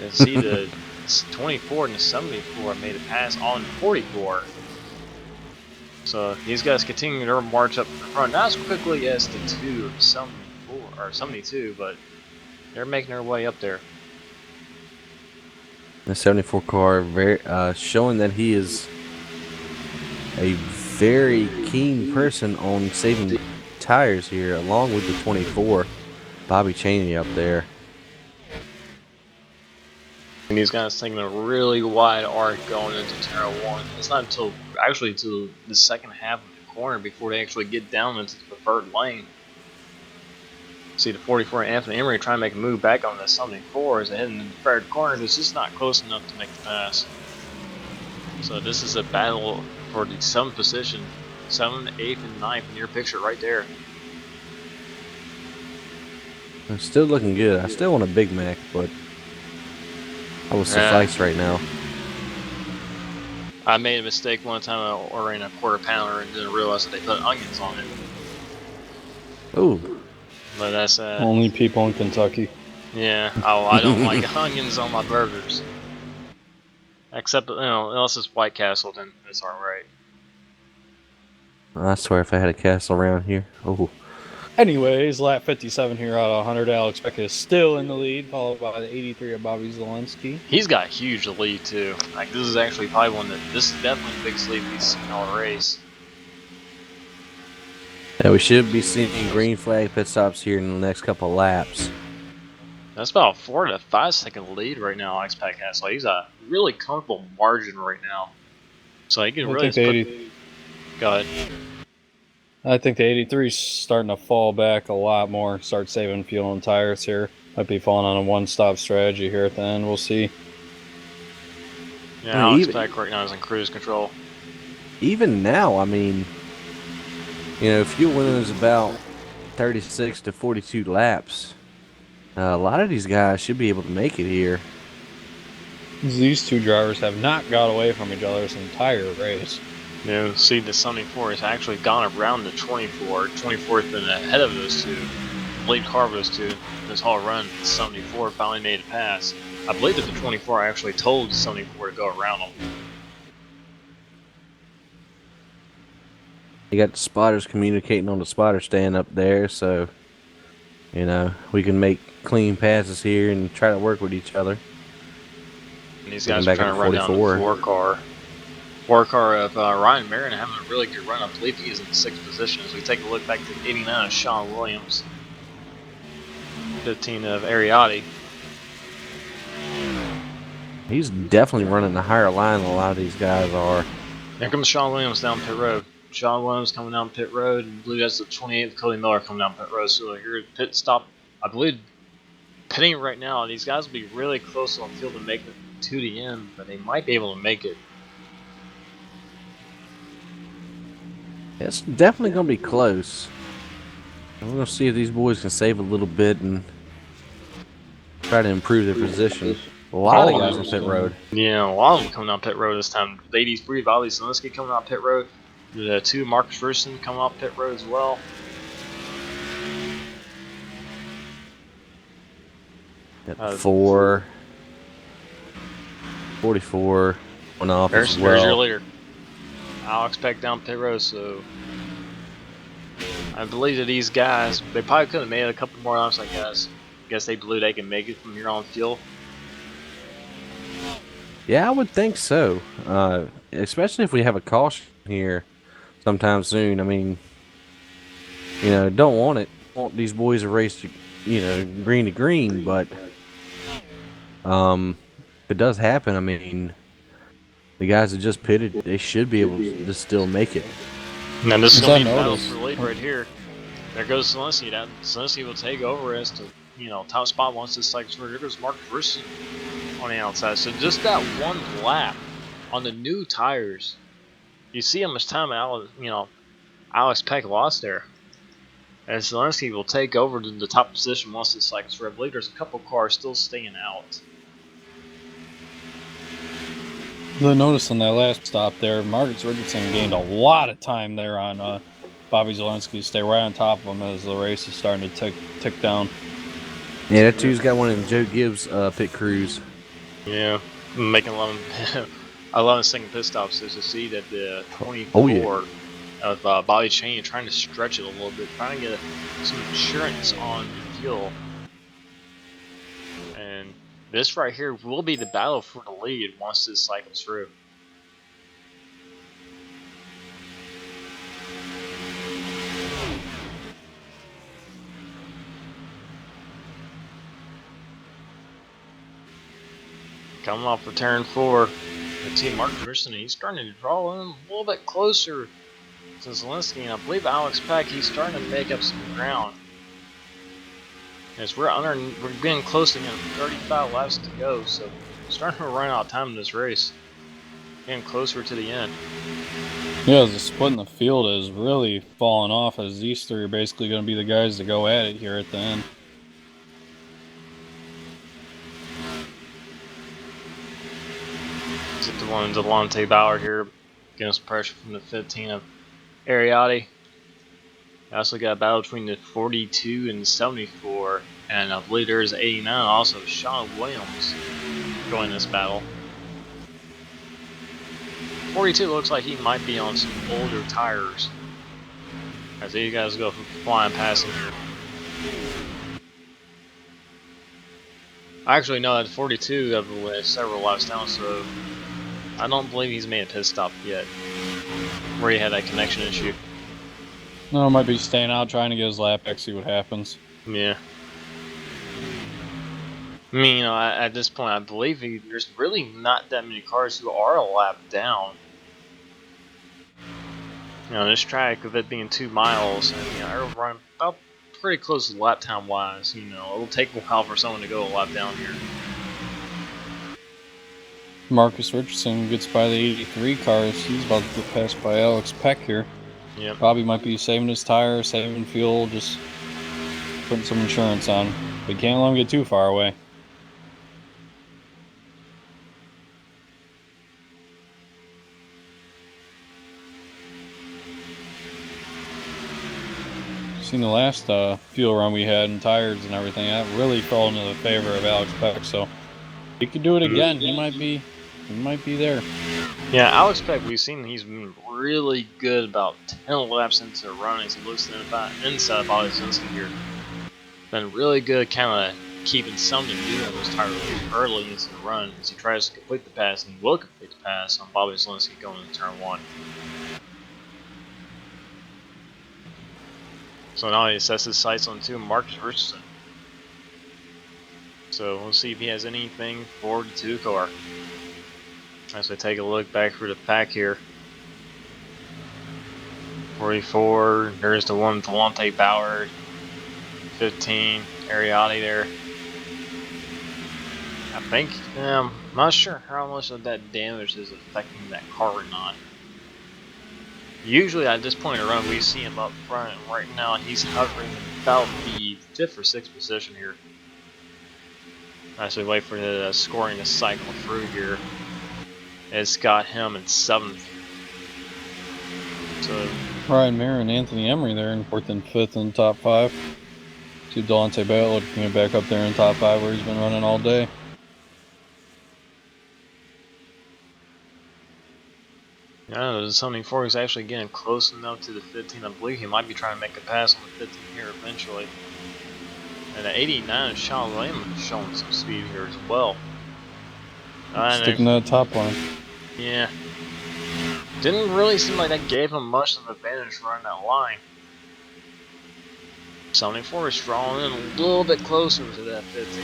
And see the 24 and the 74 made a pass on 44. So these guys continue their march up the front, not as quickly as the 2 of 74 or 72, but they're making their way up there. The 74 car showing that he is a very keen person on saving tires here, along with the 24. Bobby Cheney up there. And these guys taking a really wide arc going into turn 1. It's not until the second half of the corner before they actually get down into the preferred lane. See the 44 Anthony Emery trying to make a move back on the 74 as they head into the preferred corner. It's just not close enough to make the pass. So this is a battle for the 7th position. 7th, 8th, and 9th in your picture right there. I'm still looking good. I still want a Big Mac, but I will suffice right now. I made a mistake one time ordering a quarter pounder and didn't realize that they put onions on it. Ooh. But that's only people in Kentucky. Yeah, I don't like onions on my burgers. Except, unless it's White Castle, then it's alright. I swear if I had a castle around here. Oh. Anyways, lap 57 here out of 100. Alex Beck is still in the lead, followed by the 83 of Bobby Zelensky. He's got a huge lead too. Like, this is actually probably this is definitely the biggest lead we've seen all race. Yeah, we should be seeing green flag pit stops here in the next couple of laps. That's about a 4 to 5 second lead right now, Alex Peck has. So he's a really comfortable margin right now. So he can really Go ahead. I think the 83 is starting to fall back a lot more, start saving fuel and tires here. Might be falling on a one-stop strategy here at the end. We'll see. Yeah, Alex Peck right now is in cruise control. Even now, I mean, fuel winning is about 36 to 42 laps. A lot of these guys should be able to make it here. These two drivers have not got away from each other this entire race. See, the 74 has actually gone around the 24. 24 has been ahead of those two. Lead car of those two this whole run. The 74 finally made a pass. I believe that the 24 actually told the 74 to go around them. You got the spotters communicating on the spotter stand up there, so we can make clean passes here and try to work with each other. And these guys are trying to run down the 4 car. 4 car of Ryan Marin having a really good run. I believe he is in the 6th position. As we take a look back to 89 of Sean Williams, 15 of Ariotti. He's definitely running the higher line than a lot of these guys are. There comes Sean Williams down pit road. Sean Williams coming down pit road, and I believe that's the 28th Cody Miller coming down pit road. So here pit stop. I believe pitting right now. These guys will be really close on field to make it to the end, but they might be able to make it. It's definitely going to be close. We're going to see if these boys can save a little bit and try to improve their position. A lot of guys on pit road. Yeah, a lot of them coming down pit road this time. The 83 Bobby Zelensky coming out pit road. The 2 Marcus Richardson coming off pit road as well. At 4, 44, went off as well. There's your leader. Alex Peck down pit road, so I believe that these guys, they probably could have made it a couple more laps, I guess. Guess they believe they can make it from here on field. Yeah, I would think so. Especially if we have a caution here sometime soon. I mean, don't want these boys to race, green to green, but if it does happen, I mean, the guys that just pitted, they should be able to still make it. Now this is going to be battle for lead right here. There goes Zelensky. Zelensky will take over as to, top spot once this cycle's through. Here goes Marcus Richardson on the outside. So just that one lap on the new tires, you see how much time Alex Peck lost there. As Zelensky will take over to the top position once this cycle's through. I believe there's a couple cars still staying out. The notice on that last stop there, Marcus Richardson gained a lot of time there on Bobby Zelensky. Stay right on top of him as the race is starting to tick down. Yeah, that two's got one of them Joe Gibbs pit crews. Yeah, making 11 second pit stops as you see that the 24 of Bobby Chain trying to stretch it a little bit, trying to get some insurance on fuel. And this right here will be the battle for the lead once this cycles through. coming off for turn 4. The team Mark Richardson, he's starting to draw in a little bit closer to Zelensky, and I believe Alex Peck, he's starting to make up some ground. As we're getting close to 35 laps to go, so we're starting to run out of time in this race. Getting closer to the end. Yeah, the split in the field is really falling off, as these three are basically going to be the guys to go at it here at the end. Get the one Dante Bower here, getting some pressure from the 15 of Ariotti. I also got a battle between the 42 and 74, and I believe there's 89 also. Sean Williams joining this battle. 42 looks like he might be on some older tires. As these guys go flying past him here. I actually know that 42 of several laps down, so I don't believe he's made a pit stop yet, where he had that connection issue. No, might be staying out trying to get his lap back, see what happens. Yeah. I mean, you know, at this point, I believe there's really not that many cars who are a lap down. You know, this track, with it being 2 miles, and, you know, I run about pretty close to lap time wise. You know, it'll take a while for someone to go a lap down here. Marcus Richardson gets by the 83 cars. He's about to get passed by Alex Peck here. Yep. Probably might be saving his tire, saving fuel, just putting some insurance on. But can't let him get too far away. Seen the last fuel run we had and tires and everything, that really fell into the favor of Alex Peck. So he could do it again. He might be there. Yeah, Alex Peck, we've seen he's been really good about 10 laps into the run as he looks inside of Zelensky here. Been really good kind of keeping something to do on those tires early into the run as he tries to complete the pass, and he will complete the pass on Bobby Zelensky going into turn 1. So now he sets his sights on 2 Marcus Richardson. So we'll see if he has anything for the 2 car. As we take a look back for the pack here. 44, there's the one Dante Bower. 15, Ariotti there. I think, I'm not sure how much of that damage is affecting that car or not. Usually at this point in the run, we see him up front, and right now he's hovering about the 5th or 6th position here. As we wait for the scoring to cycle through here. It's got him in 7th. So Ryan Mayer and Anthony Emery there in 4th and 5th in the top 5. See Dante Bower coming back up there in top 5 where he's been running all day. Yeah, the 74 is actually getting close enough to the 15. I believe he might be trying to make a pass on the 15 here eventually. And the 89 is Sean Williams showing some speed here as well. Sticking to the top line. Yeah. Didn't really seem like that gave him much of an advantage running that line. 74 is drawing in a little bit closer to that 15.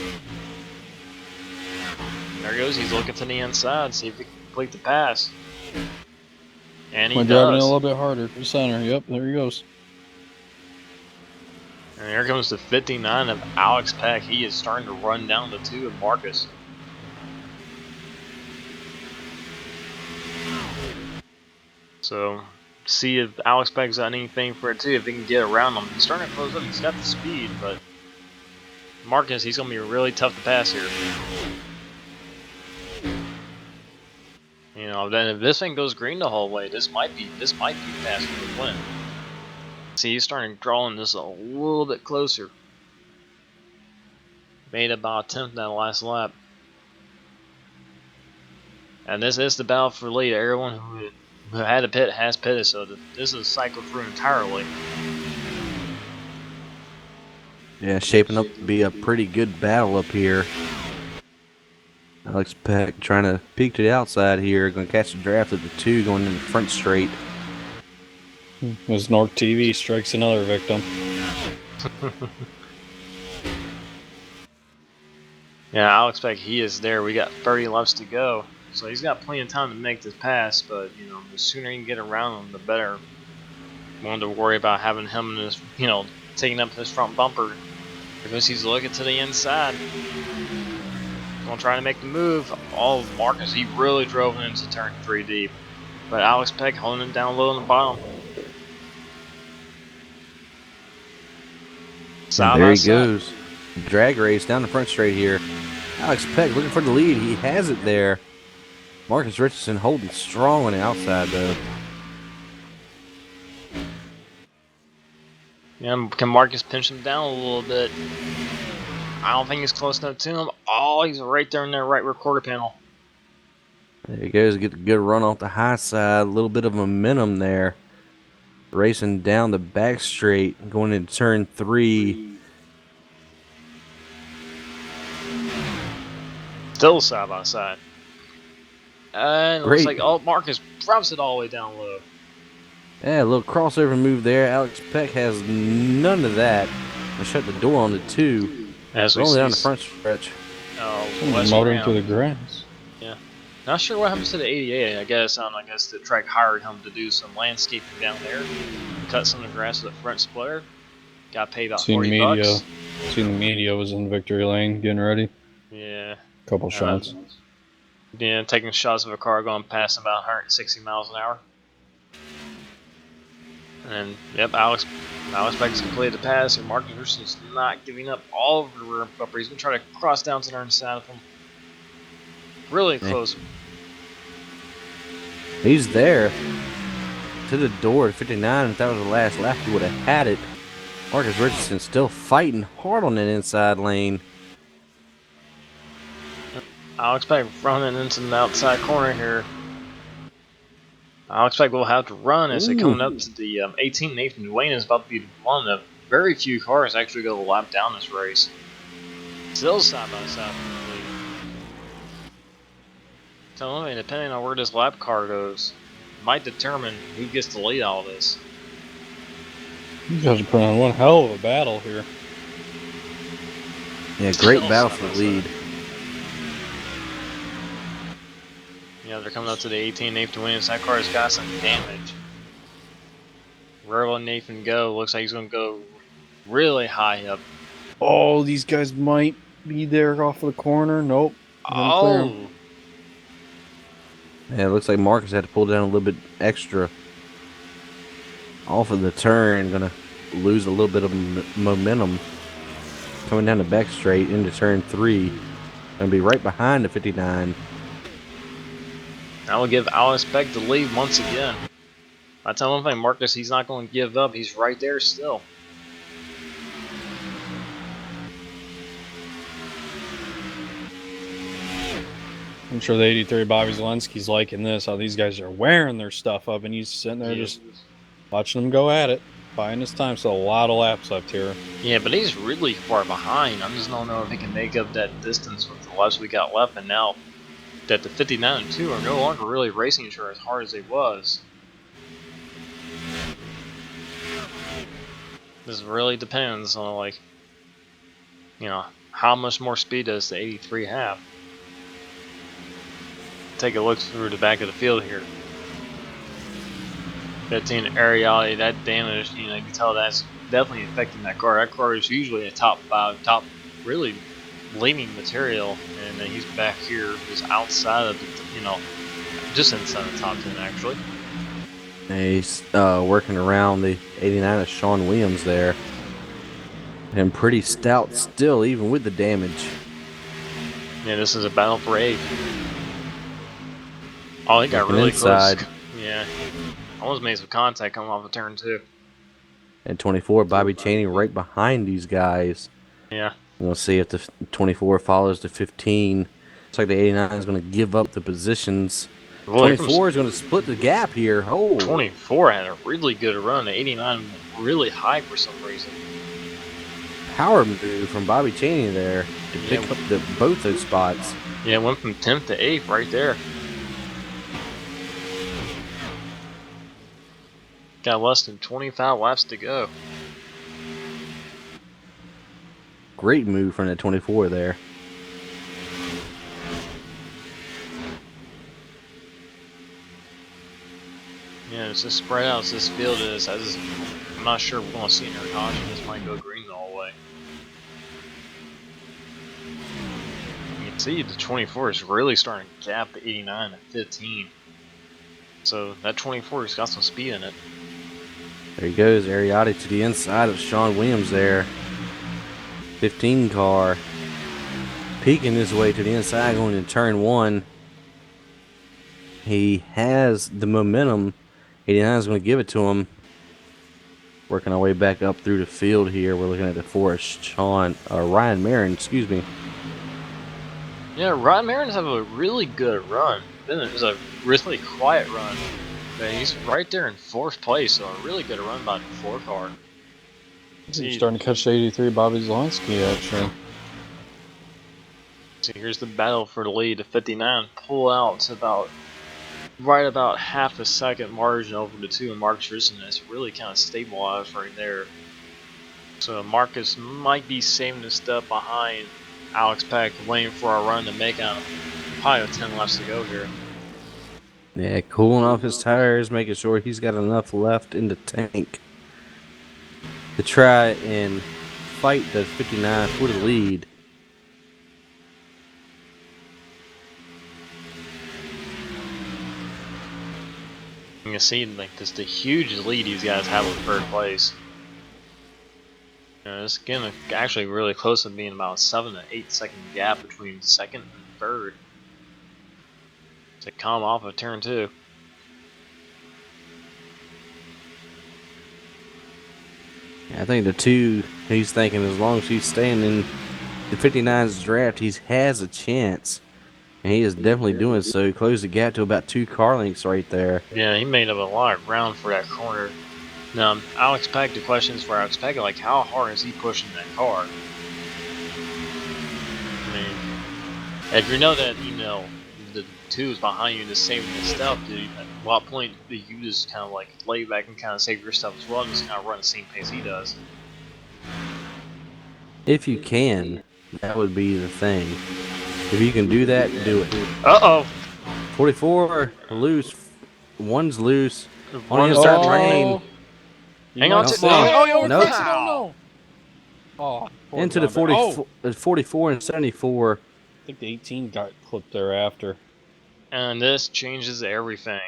There he goes, he's looking to the inside, see if he can complete the pass. And he does. Driving it a little bit harder to center. Yep, there he goes. And here comes the 59 of Alex Peck. He is starting to run down the 2 of Marcus. So, see if Alex Peck's got anything for it too, if he can get around him. He's starting to close up, he's got the speed, but Marcus, he's going to be really tough to pass here. You know, then if this thing goes green the whole way, this might be fast for the win. See, he's starting drawing this a little bit closer. Made about a 10th in that last lap. And this is the battle for lead. Everyone who had a pit has pitted, so this is cycled through entirely. Yeah, shaping up to be a pretty good battle up here. Alex Peck trying to peek to the outside here. Going to catch the draft of the 2 going in the front straight. As NORC TV strikes another victim. Yeah, I'll expect he is there. We got 30 laps to go, so he's got plenty of time to make this pass. But the sooner you can get around him, the better. Wanted to worry about having him in his, taking up his front bumper because he's looking to the inside. Gonna try to make the move. Oh, Marcus, he really drove into turn 3 deep. But Alex Peck holding him down low on the bottom. And there he goes. Drag race down the front straight here. Alex Peck looking for the lead. He has it there. Marcus Richardson holding strong on the outside, though. Yeah, can Marcus pinch him down a little bit? I don't think he's close enough to him. Oh, he's right there in their right rear quarter panel. There he goes. Get a good run off the high side. A little bit of momentum there. Racing down the back straight, going into turn 3. Still side by side. And it looks like, Marcus drops it all the way down low. Yeah, a little crossover move there. Alex Peck has none of that. I shut the door on the 2. As we only see, down the front stretch. Motoring through the grass. Yeah. Not sure what happens to the 88. I guess the track hired him to do some landscaping down there. Cut some of the grass with the front splitter. Got paid about $40. Seen the media was in victory lane getting ready. Yeah. Couple shots. Yeah, taking shots of a car going past about 160 miles an hour. And yep, Alex Beck's completed the pass, and Marcus Richardson's not giving up all of the rear bumper. He's gonna try to cross down to the inside of him. Really close. He's there to the door at 59. If that was the last lap, he would have had it. Marcus Richardson still fighting hard on that inside lane. Alex Beck running into the outside corner here. Alex Beck will have to run as they're coming up to the 18. Nathan Duane is about to be one of the very few cars actually go a lap down this race. Still side by side from the lead. So, depending on where this lap car goes, might determine who gets to lead all this. You guys are putting on one hell of a battle here. Yeah, great battle for the lead. Yeah, they're coming up to the 18. Nathan Williams. That car has got some damage. Where will Nathan go? Looks like he's going to go really high up. Oh, these guys might be there off of the corner. Nope. Oh. Yeah, it looks like Marcus had to pull down a little bit extra off of the turn. Going to lose a little bit of momentum. Coming down the back straight into turn 3. Going to be right behind the 59. That will give Alex Beck the lead once again. I tell him, Marcus, he's not going to give up. He's right there still. I'm sure the 83 Bobby Zelensky's liking this, how these guys are wearing their stuff up, and he's sitting there just watching them go at it, buying his time. So a lot of laps left here. Yeah, but he's really far behind. I just don't know if he can make up that distance with the laps we got left. And now that the 59 and 2 are no longer really racing sure as hard as they was. This really depends on how much more speed does the 83 have. Take a look through the back of the field here. 15 aeriality, that damage, you can tell that's definitely affecting that car. That car is usually a top 5, really leaning material, and then he's back here, just outside of just inside the top 10 actually. He's working around the 89 of Sean Williams there, and pretty stout still, even with the damage. Yeah, this is a battle for 8. Oh, he got really inside. Close. Yeah, almost made some contact coming off of turn 2. And 24, Bobby Cheney right behind these guys. Yeah. We'll see if the 24 follows the 15. Looks like the 89 is going to give up the positions. 24 is going to split the gap here. Oh, 24 had a really good run. The 89 went really high for some reason. Power move from Bobby Cheney there to pick up both those spots. Yeah, it went from 10th to 8th right there. Got less than 25 laps to go. Great move from that 24 there. it's just spread out as this field is. I'm not sure we're going to see another caution. This might go green the whole way. You can see the 24 is really starting to gap the 89 and 15. So that 24 has got some speed in it. There he goes, Ariotti to the inside of Sean Williams there. 15 car peeking his way to the inside going in turn 1. He has the momentum. 89 is going to give it to him. Working our way back up through the field here. We're looking at the Forest Ryan Marin, excuse me. Yeah, Ryan Marin's having a really good run. Then it was a really quiet run. But he's right there in 4th place, so a really good run by the 4 car. He's starting to catch the 83 Bobby Zelensky, actually. So here's the battle for the lead. The 59 pull out to right about half a second margin over the 2 and Marcus Richardson. That's really kind of stabilized right there. So Marcus might be saving a step behind Alex Peck, waiting for a run to make out. Probably with 10 laps to go here. Yeah, cooling off his tires, making sure he's got enough left in the tank to try and fight the 59 for the lead. You can see like this the huge lead these guys have in 3rd place. It's getting actually really close to being about a 7 to 8 second gap between 2nd and 3rd. To come off of turn 2. I think the 2, he's thinking as long as he's staying in the 59's draft, he has a chance. And he is definitely doing so. He closed the gap to about 2 car lengths right there. Yeah, he made up a lot of ground for that corner. Now, Alex Peck, the questions for Alex Peck, like how hard is he pushing that car? I mean, if you know that, the 2 is behind you and just saving the stuff, dude, at what point do you just kind of like lay back and kind of save your stuff as well and just kind of run the same pace he does? If you can, that would be the thing. If you can do that, do it. Uh-oh! 44 loose. One's loose. One On the is inside turn lane. Hang on to Nope. No. Oh, Into the 44 and 74. I think the 18 got clipped there after. And this changes everything.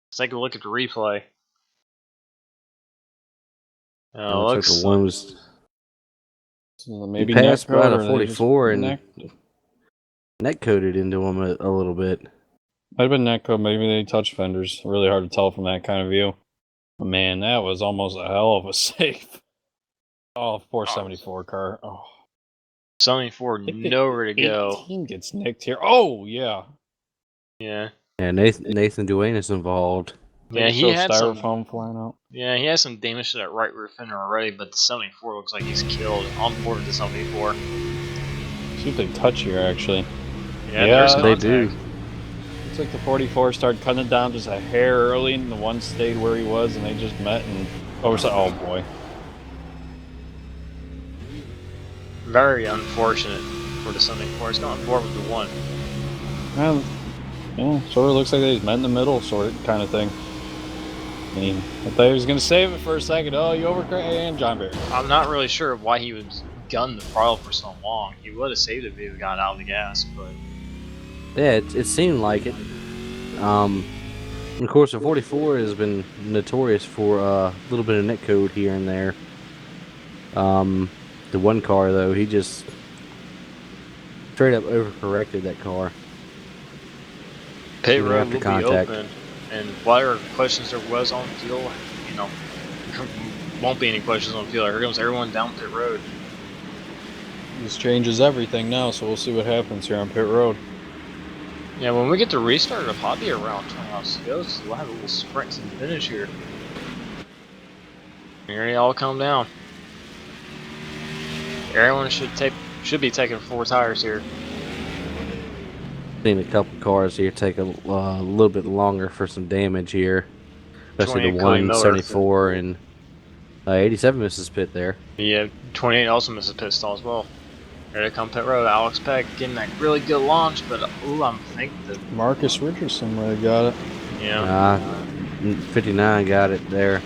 Let's take a look at the replay. Looks one was So maybe passed by netcode, the or 44 and net coated into him a little bit. Might have been netcode. Maybe they touched fenders. Really hard to tell from that kind of view. But man, that was almost a hell of a save. Oh, poor 74 car. Oh. 74, nowhere to go. 18 gets nicked here. Oh, yeah. Yeah. Yeah, Nathan Duane is involved. Yeah, he had some styrofoam flying out. Yeah, he has some damage to that right rear fender already, but the 74 looks like he's killed on board with the 74. See if they touch here, actually. Yeah, they do. Looks like the 44 started cutting it down just a hair early, and the one stayed where he was, and they just met and oh boy. Very unfortunate for the 74. It's going forward with the 1. Well, yeah, sort of looks like they just met in the middle, sort of kind of thing. I mean, I thought he was going to save it for a second. Oh, you overcorrect, and John Barry. I'm not really sure why he was gunning the throttle for so long. He would have saved it if he got out of the gas, but Yeah, it seemed like it. And of course, the 44 has been notorious for a little bit of netcode here and there. The 1 car, though, he just straight up overcorrected that car. pit road after will contact. be open, and whatever questions there was on the field, won't be any questions on the field. Here comes everyone down pit road. This changes everything now, so we'll see what happens here on pit road. Yeah, when we get to restart, it'll probably be around 20 laps to go, so we'll have a little sprint to the finish here. Here they all come down. Everyone should be taking 4 tires here. Seen a couple cars here take a little bit longer for some damage here, especially the 174 and 87 misses pit there. Yeah, 28 also misses pit stall as well. Here they come pit road. Alex Peck getting that really good launch, but I'm thinking that Marcus Richardson might have got it. yeah. 59 got it there.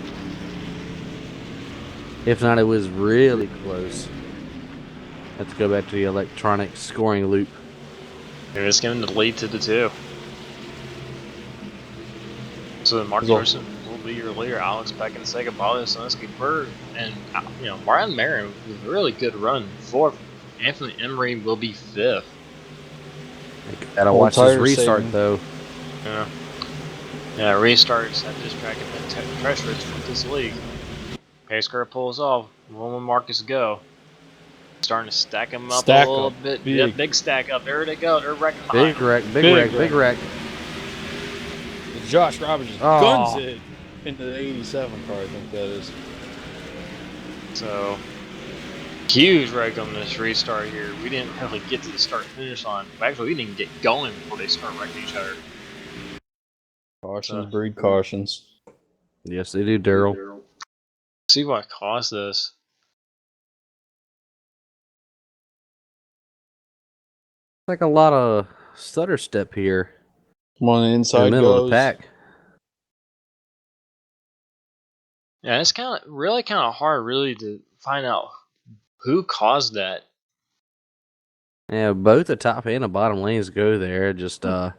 If not, it was really close. Have to go back to the electronic scoring loop. They're just giving the lead to the 2. So Mark Richardson will be your leader. Alex back in second. Bobby Solinski third. And, Brian Marin with a really good run. 4th. Anthony Emery will be 5th. Gotta watch this restart, though. Yeah. Yeah, restarts at this track have been treacherous for this league. Pace car pulls off. 1 more Marcus go. Starting to stack them up a little bit. Yep, big stack up. There they go. They're wrecking behind. Big wreck. Josh Roberts just guns it into the 87 car, I think that is. So, huge wreck on this restart here. We didn't really get to the start-finish line. Actually, we didn't even get going before they start wrecking each other. Cautions breed cautions. Yes, they do, Daryl. See what caused this. Like a lot of stutter step here. Come on, the inside in the middle goes. of the pack. Yeah, it's kind of hard really to find out who caused that. Yeah, both the top and the bottom lanes go there. Just Like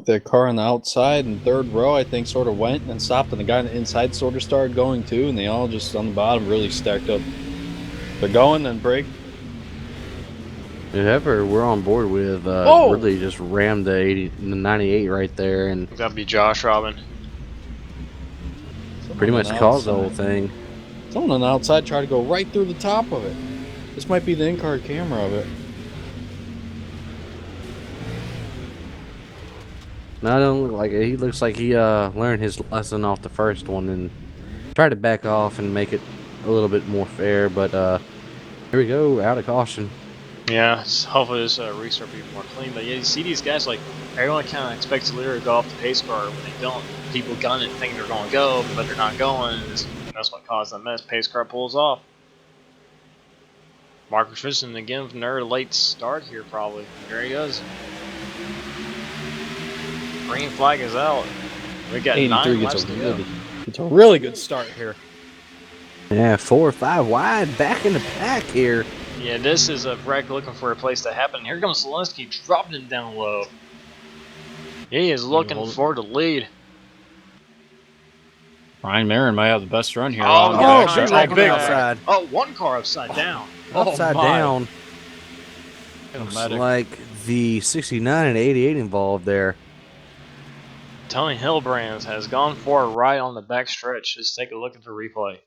that car on the outside in 3rd row, I think, sort of went and then stopped, and the guy on the inside sort of started going too, and they all just on the bottom really stacked up. They're going, then break. whoever we're on board with really just rammed the 98 right there, and That'd be Josh Robin. pretty much caused the whole thing. Someone on the outside tried to go right through the top of it. This might be the in-car camera of it. No, it don't look like it. He looks like he learned his lesson off the first one and tried to back off and make it a little bit more fair. But here we go, out of caution. Yeah, hopefully this restart will be more clean. But yeah, you see these guys, like, everyone kind of expects the leader to go off the pace car when they don't. People gun it thinking they're going to go, but they're not going. That's what caused that mess. Pace car pulls off. Mark Richardson again from their late start here, probably. There he goes. Green flag is out. We got 9 laps to go. It's a really good start here. Yeah, 4 or 5 wide, back in the pack here. Yeah, this is a wreck looking for a place to happen. Here comes Solinski dropping it down low. He is looking for the lead. Brian Marin might have the best run here. Big outside. Oh, 1 car upside down. Upside down. Looks like the 69 and 88 involved there. Tony Hillbrands has gone for a ride on the back stretch. Just take a look at the replay.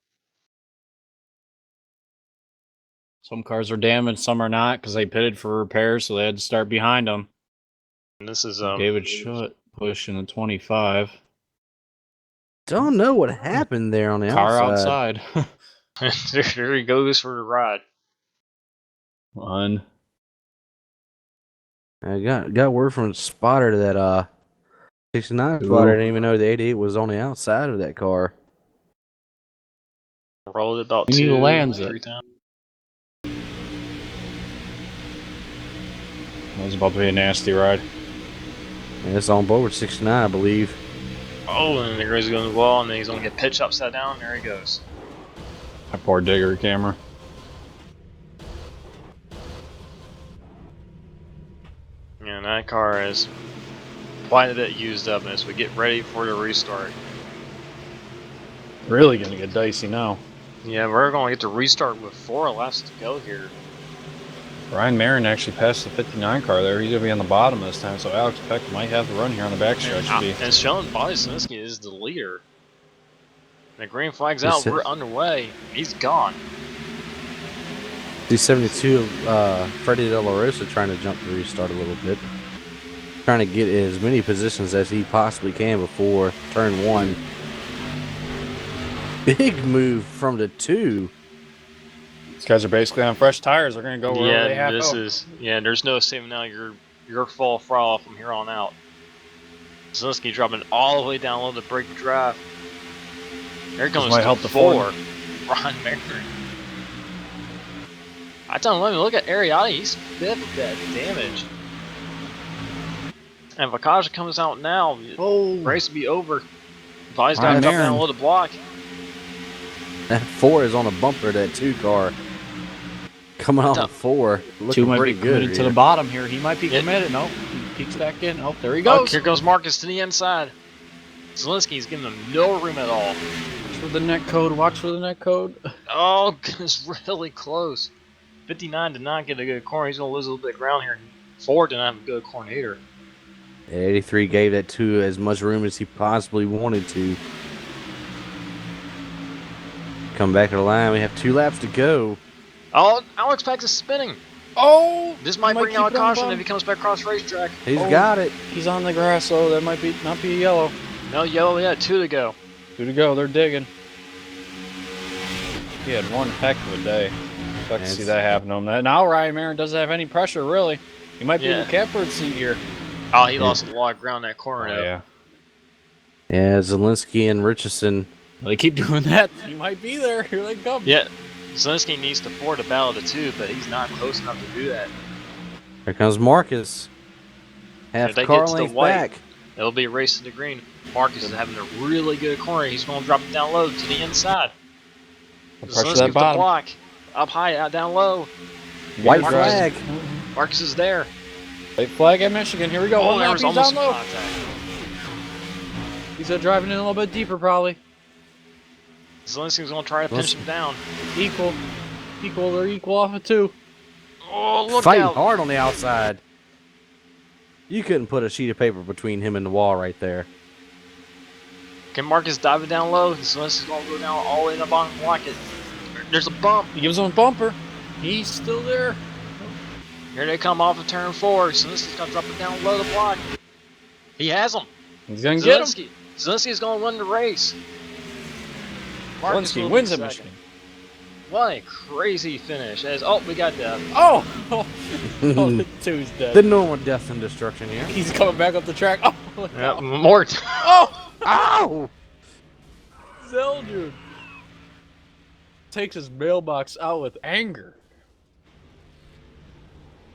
Some cars are damaged, some are not, because they pitted for repairs, so they had to start behind them. And this is David Schutt pushing the 25. Don't know what happened there on the outside. Car outside. there he goes for the ride. One. I got word from the spotter that 69 spotter didn't even know the 88 was on the outside of that car. Rolled it about You need 2 to land 3 times. That was about to be a nasty ride. And it's on board 69, I believe. Oh, and there goes going the wall, and then he's going to get pitched upside down. There he goes. My poor digger camera. Yeah, and that car is quite a bit used up as we get ready for the restart. Really going to get dicey now. Yeah, we're going to get to restart with 4 laps to go here. Brian Marin actually passed the 59 car there. He's going to be on the bottom this time, so Alex Peck might have the run here on the backstretch. And Sheldon Bobby-Sinsky is the leader. The green flag's out. We're underway. He's gone. D72 Freddie De La Rosa trying to jump the restart a little bit. Trying to get as many positions as he possibly can before turn 1. Big move from the 2. These guys are basically on fresh tires. They're going to go wherever they have to go. There's no saving now. You're full throttle from here on out. Zelensky dropping all the way down low to break the drive. Here comes the 4. Ron Marin. I tell him, look at Ariotti. He's 5th with that damage. And Vakaja comes out now. Race will be over. Probably's got to drop down a little block. That 4 is on a bumper, that 2 car. Coming off of 4. Looking 2 might pretty be good committed to the bottom here. He might be committed. Nope. He peeks back in. Oh, there he Oh, goes. here goes Marcus to the inside. Zelensky's giving him no room at all. Watch for the net code. Watch for the net code. Oh, it's really close. 59 did not get a good corner. He's going to lose a little bit of ground here. 4 did not have a good coordinator. 83 gave that 2 as much room as he possibly wanted to. Come back to the line. We have 2 laps to go. Oh, Alex Pax is spinning. Oh! This might bring out a caution if he comes back across racetrack. He's got it. He's on the grass, so that might not be yellow. No yellow yet. 2 to go. 2 to go. They're digging. He had one heck of a day. Expect to see that happen to him. Now Ryan Marin doesn't have any pressure, really. He might be in the catbird seat here. Oh, he lost a lot of ground that corner. Yeah. Yeah, Zelensky and Richardson. Well, they keep doing that. He might be there. Here they come. Yeah. Zelensky needs to forward a battle to 2, but he's not close enough to do that. Here comes Marcus. Half car length back. It'll be a race to the green. Marcus is having a really good corner. He's going to drop it down low to the inside. Pressure that bottom. Block. Up high, out down low. White flag. Marcus is there. White flag at Michigan. Here we go. Oh, there was almost down low. contact. He's driving in a little bit deeper, probably. Zelensky's going to try to pinch him down. Equal. They're equal off of 2. Oh, look Fighting out. hard on the outside. You couldn't put a sheet of paper between him and the wall right there. Can Marcus dive it down low? Zelensky's going to go down all the way in the bottom and block it. There's a bump. He gives him a bumper. He's still there. Here they come off of turn 4. Zelensky's going to drop it down low to block. He has him. He's going to get him. Zelensky's going to win the race. Zelensky wins at Michigan. What a crazy finish. We got death. Oh! The 2's dead. The normal death and destruction here. He's coming back up the track. Oh! Yeah, more. Oh! Ow! Zeldud takes his mailbox out with anger.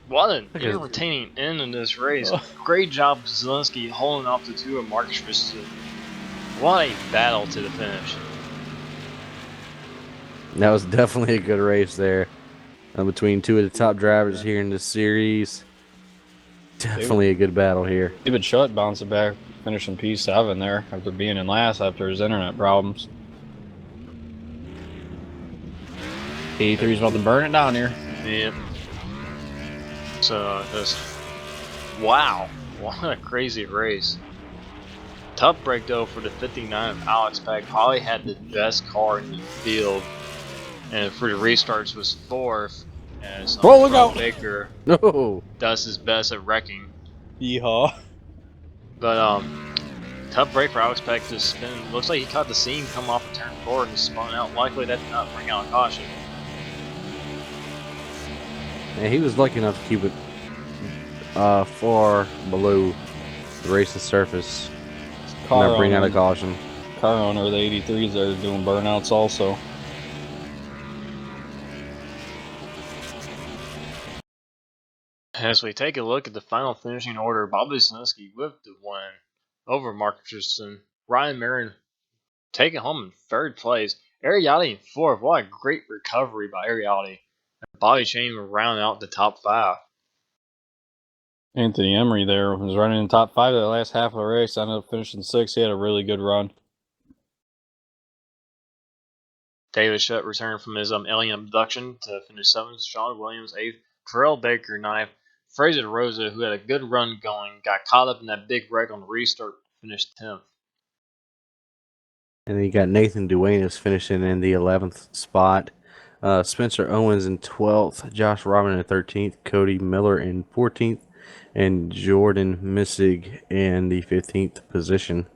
What an irritating end in this race. Great job, Zelensky, holding off the 2 of Marcus Richardson. What a battle to the finish. That was definitely a good race there. Between 2 of the top drivers here in this series. Definitely a good battle here. David Schutt bouncing back, finishing P7 there after being in last after his internet problems. 83's about to burn it down here. Yeah. So, wow. What a crazy race. Tough break, though, for the 59 of Alex Pack. Probably had the best car in the field. And for the restarts was 4th. As look out! Baker No. does his best at wrecking. Yeehaw. But, tough break for Alex Pack to spin. Looks like he caught the seam come off of turn 4 and spun out. Likely that did not bring out a caution. Yeah, he was lucky enough to keep it far below the racing surface. Not bring out a caution. Car owner, the 83s there doing burnouts also. As we take a look at the final finishing order, Bobby Zelensky with the win over Mark Richardson. Ryan Marin taking home in 3rd place. Ariati in 4th. What a great recovery by Ariati. Bobby Chain will round out the top 5. Anthony Emery there was running in top 5 of the last half of the race. Ended up finishing 6th. He had a really good run. David Schutt returned from his alien abduction to finish 7th. Sean Williams 8th. Terrell Baker 9th. Fraser Rosa, who had a good run going, got caught up in that big wreck on the restart, finished 10th. And then you got Nathan Duenas finishing in the 11th spot. Spencer Owens in 12th. Josh Robin in 13th. Cody Miller in 14th. And Jordan Missig in the 15th position.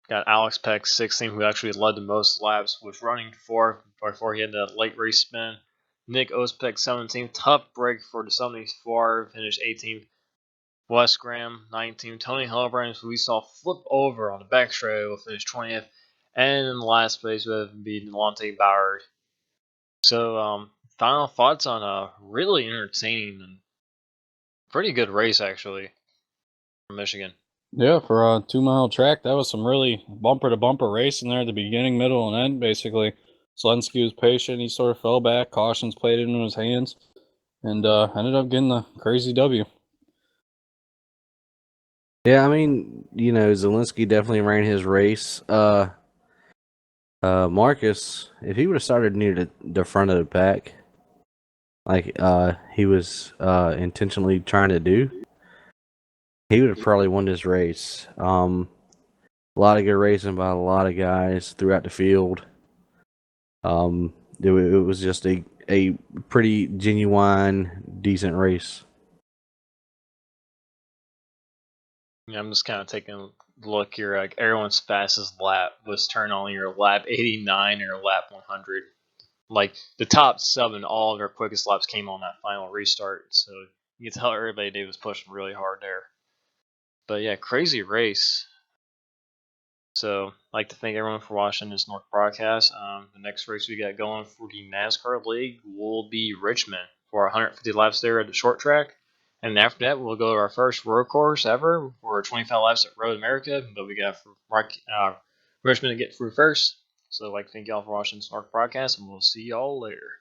Got Alex Peck 16th, who actually led the most laps, was running 4th before he had that late race spin. Nick Ospek 17th. Tough break for the 74, finished 18th. Wes Graham 19th. Tony Hillbrand, who we saw flip over on the back straight, will finish 20th. And in the last place would be Dante Bower. So, final thoughts on a really entertaining and pretty good race, actually, from Michigan. Yeah, for a 2 mile track, that was some really bumper to bumper racing there at the beginning, middle, and end. Basically, Zelensky was patient. He sort of fell back. Cautions played into his hands, and ended up getting the crazy W. Yeah, I mean, Zelensky definitely ran his race. Marcus, if he would have started near the front of the pack, like he was intentionally trying to do, he would have probably won this race. A lot of good racing by a lot of guys throughout the field. It was just a pretty genuine, decent race. Yeah, I'm just kind of taking a look here. Like everyone's fastest lap was turned on your lap 89 or lap 100. Like the top 7, all of their quickest laps came on that final restart. So you can tell everybody was pushing really hard there. But yeah, crazy race. So I'd like to thank everyone for watching this NORC broadcast. The next race we got going for the NASCAR League will be Richmond for 150 laps there at the short track. And after that, we'll go to our first road course ever for 25 laps at Road America. But we got Richmond to get through first. So I'd like to thank y'all for watching this NORC broadcast, and we'll see y'all later.